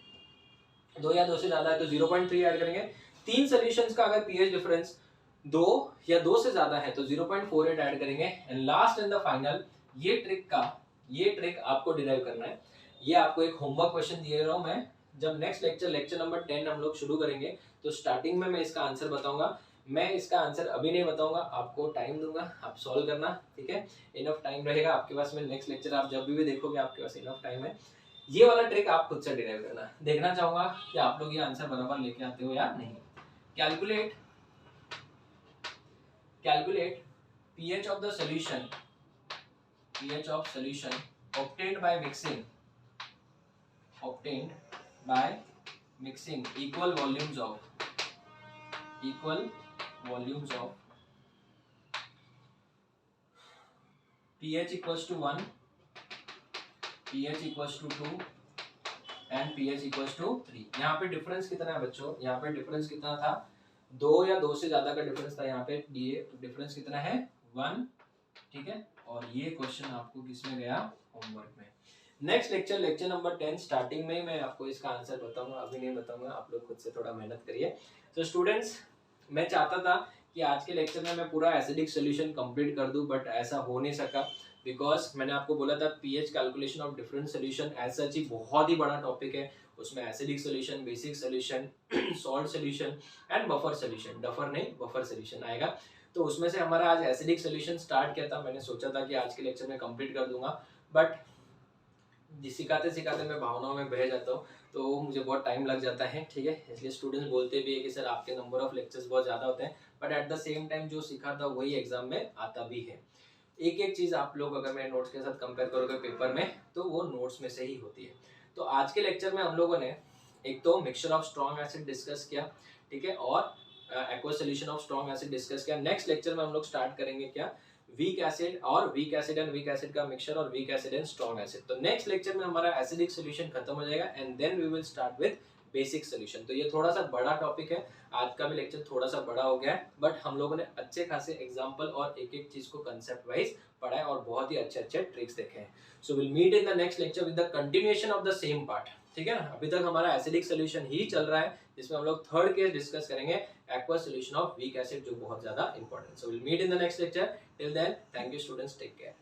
2 या 2 से ज्यादा है तो 0.3 ऐड करेंगे। 3 सॉल्यूशंस का अगर पीएच डिफरेंस 2 या 2 से ज्यादा है तो 0.48 ऐड करेंगे। And last and the final, ये ट्रिक आपको डिराइव करना है। ये आपको एक होमवर्क क्वेश्चन दिए रहा हूं मैं। जब नेक्स्ट लेक्चर नंबर 10 हम लोग शुरू करेंगे तो स्टार्टिंग में मैं इसका आंसर बताऊंगा। मैं इसका आंसर अभी नहीं बताऊंगा, आपको टाइम दूंगा, आप सॉल्व करना, ठीक है। इनफ टाइम रहेगा आपके पास में, नेक्स्ट लेक्चर आप जब भी देखोगे आपके पास इनफ टाइम है। ये वाला ट्रिक आप खुद से डिराइव करना। देखना चाहूंगा कि आप लोग ये आंसर बराबर लेके आते हो या नहीं। Calculate pH of the solution, pH of solution obtained by mixing equal volumes of pH equals to 1, pH equals to 2 and pH equals to 3। यहाँ पे डिफरेंस कितना है बच्चों, यहाँ पे डिफरेंस कितना था, 2 या 2 से ज्यादा का डिफरेंस था। यहाँ पे डिफरेंस कितना है, 1, ठीक है। और ये क्वेश्चन आपको किसमें गया, होमवर्क में। नेक्स्ट लेक्चर नंबर 10 स्टार्टिंग में मैं आपको इसका आंसर बताऊंगा, अभी नहीं बताऊंगा, आप लोग खुद से थोड़ा मेहनत करिए। तो स्टूडेंट्स, मैं चाहता था कि आज के लेक्चर में मैं पूरा एसिडिक सोल्यूशन कंप्लीट कर दूं, बट ऐसा हो नहीं सका, बिकॉज मैंने आपको बोला था pH calculation of different solution ऐसा ही बहुत ही बड़ा टॉपिक है। उसमें acidic solution, basic solution, salt solution and buffer solution, duffer नहीं बफर सोल्यूशन आएगा। तो उसमें से हमारा आज एसिडिक सोल्यूशन स्टार्ट किया था। मैंने सोचा था कि आज के लेक्चर में कंप्लीट कर दूंगा, बट सिखाते सिखाते मैं भावनाओं में बह जाता हूँ, तो मुझे बहुत टाइम लग जाता है, ठीक है। इसलिए स्टूडेंट्स बोलते भी है कि सर आपके नंबर ऑफ लेक्चर्स बहुत ज़्यादा होते हैं, but at the same time जो सीखा था वही एग्जाम में आता भी है। एक एक चीज़ आप लोग अगर मेरे नोट्स के साथ कंपेयर करोगे पेपर में, तो वो नोट्स में से ही होती है। तो आज के लेक्चर में हम लोगों ने एक तो mixture of strong acid discuss किया, ठीक है, और aqueous solution of strong acid discuss किया। नेक्स्ट लेक्चर में हम लोग स्टार्ट करेंगे क्या, वीक एसिड और weak acid and weak acid का मिक्सचर, और weak acid and strong acid. तो नेक्स्ट लेक्चर में हमारा एसिडिक सॉल्यूशन खत्म हो जाएगा and then we will start with basic solution. तो ये थोड़ा सा बड़ा टॉपिक है, आज का भी लेक्चर थोड़ा सा बड़ा हो गया है, बट हम लोगों ने अच्छे खासे एग्जांपल और एक एक चीज को कंसेप्ट वाइज पढ़ा है और बहुत ही अच्छे अच्छे ट्रिक्स देखे हैं। So will meet in the next lecture with the continuation of the same part, ठीक है ना। अभी तक हमारा एसिडिक सॉल्यूशन ही चल रहा है, जिसमें हम लोग थर्ड केस डिस्कस करेंगे, aqueous solution of weak acid, जो बहुत ज्यादा important. So will meet in the next lecture. Till then, thank you students, take care.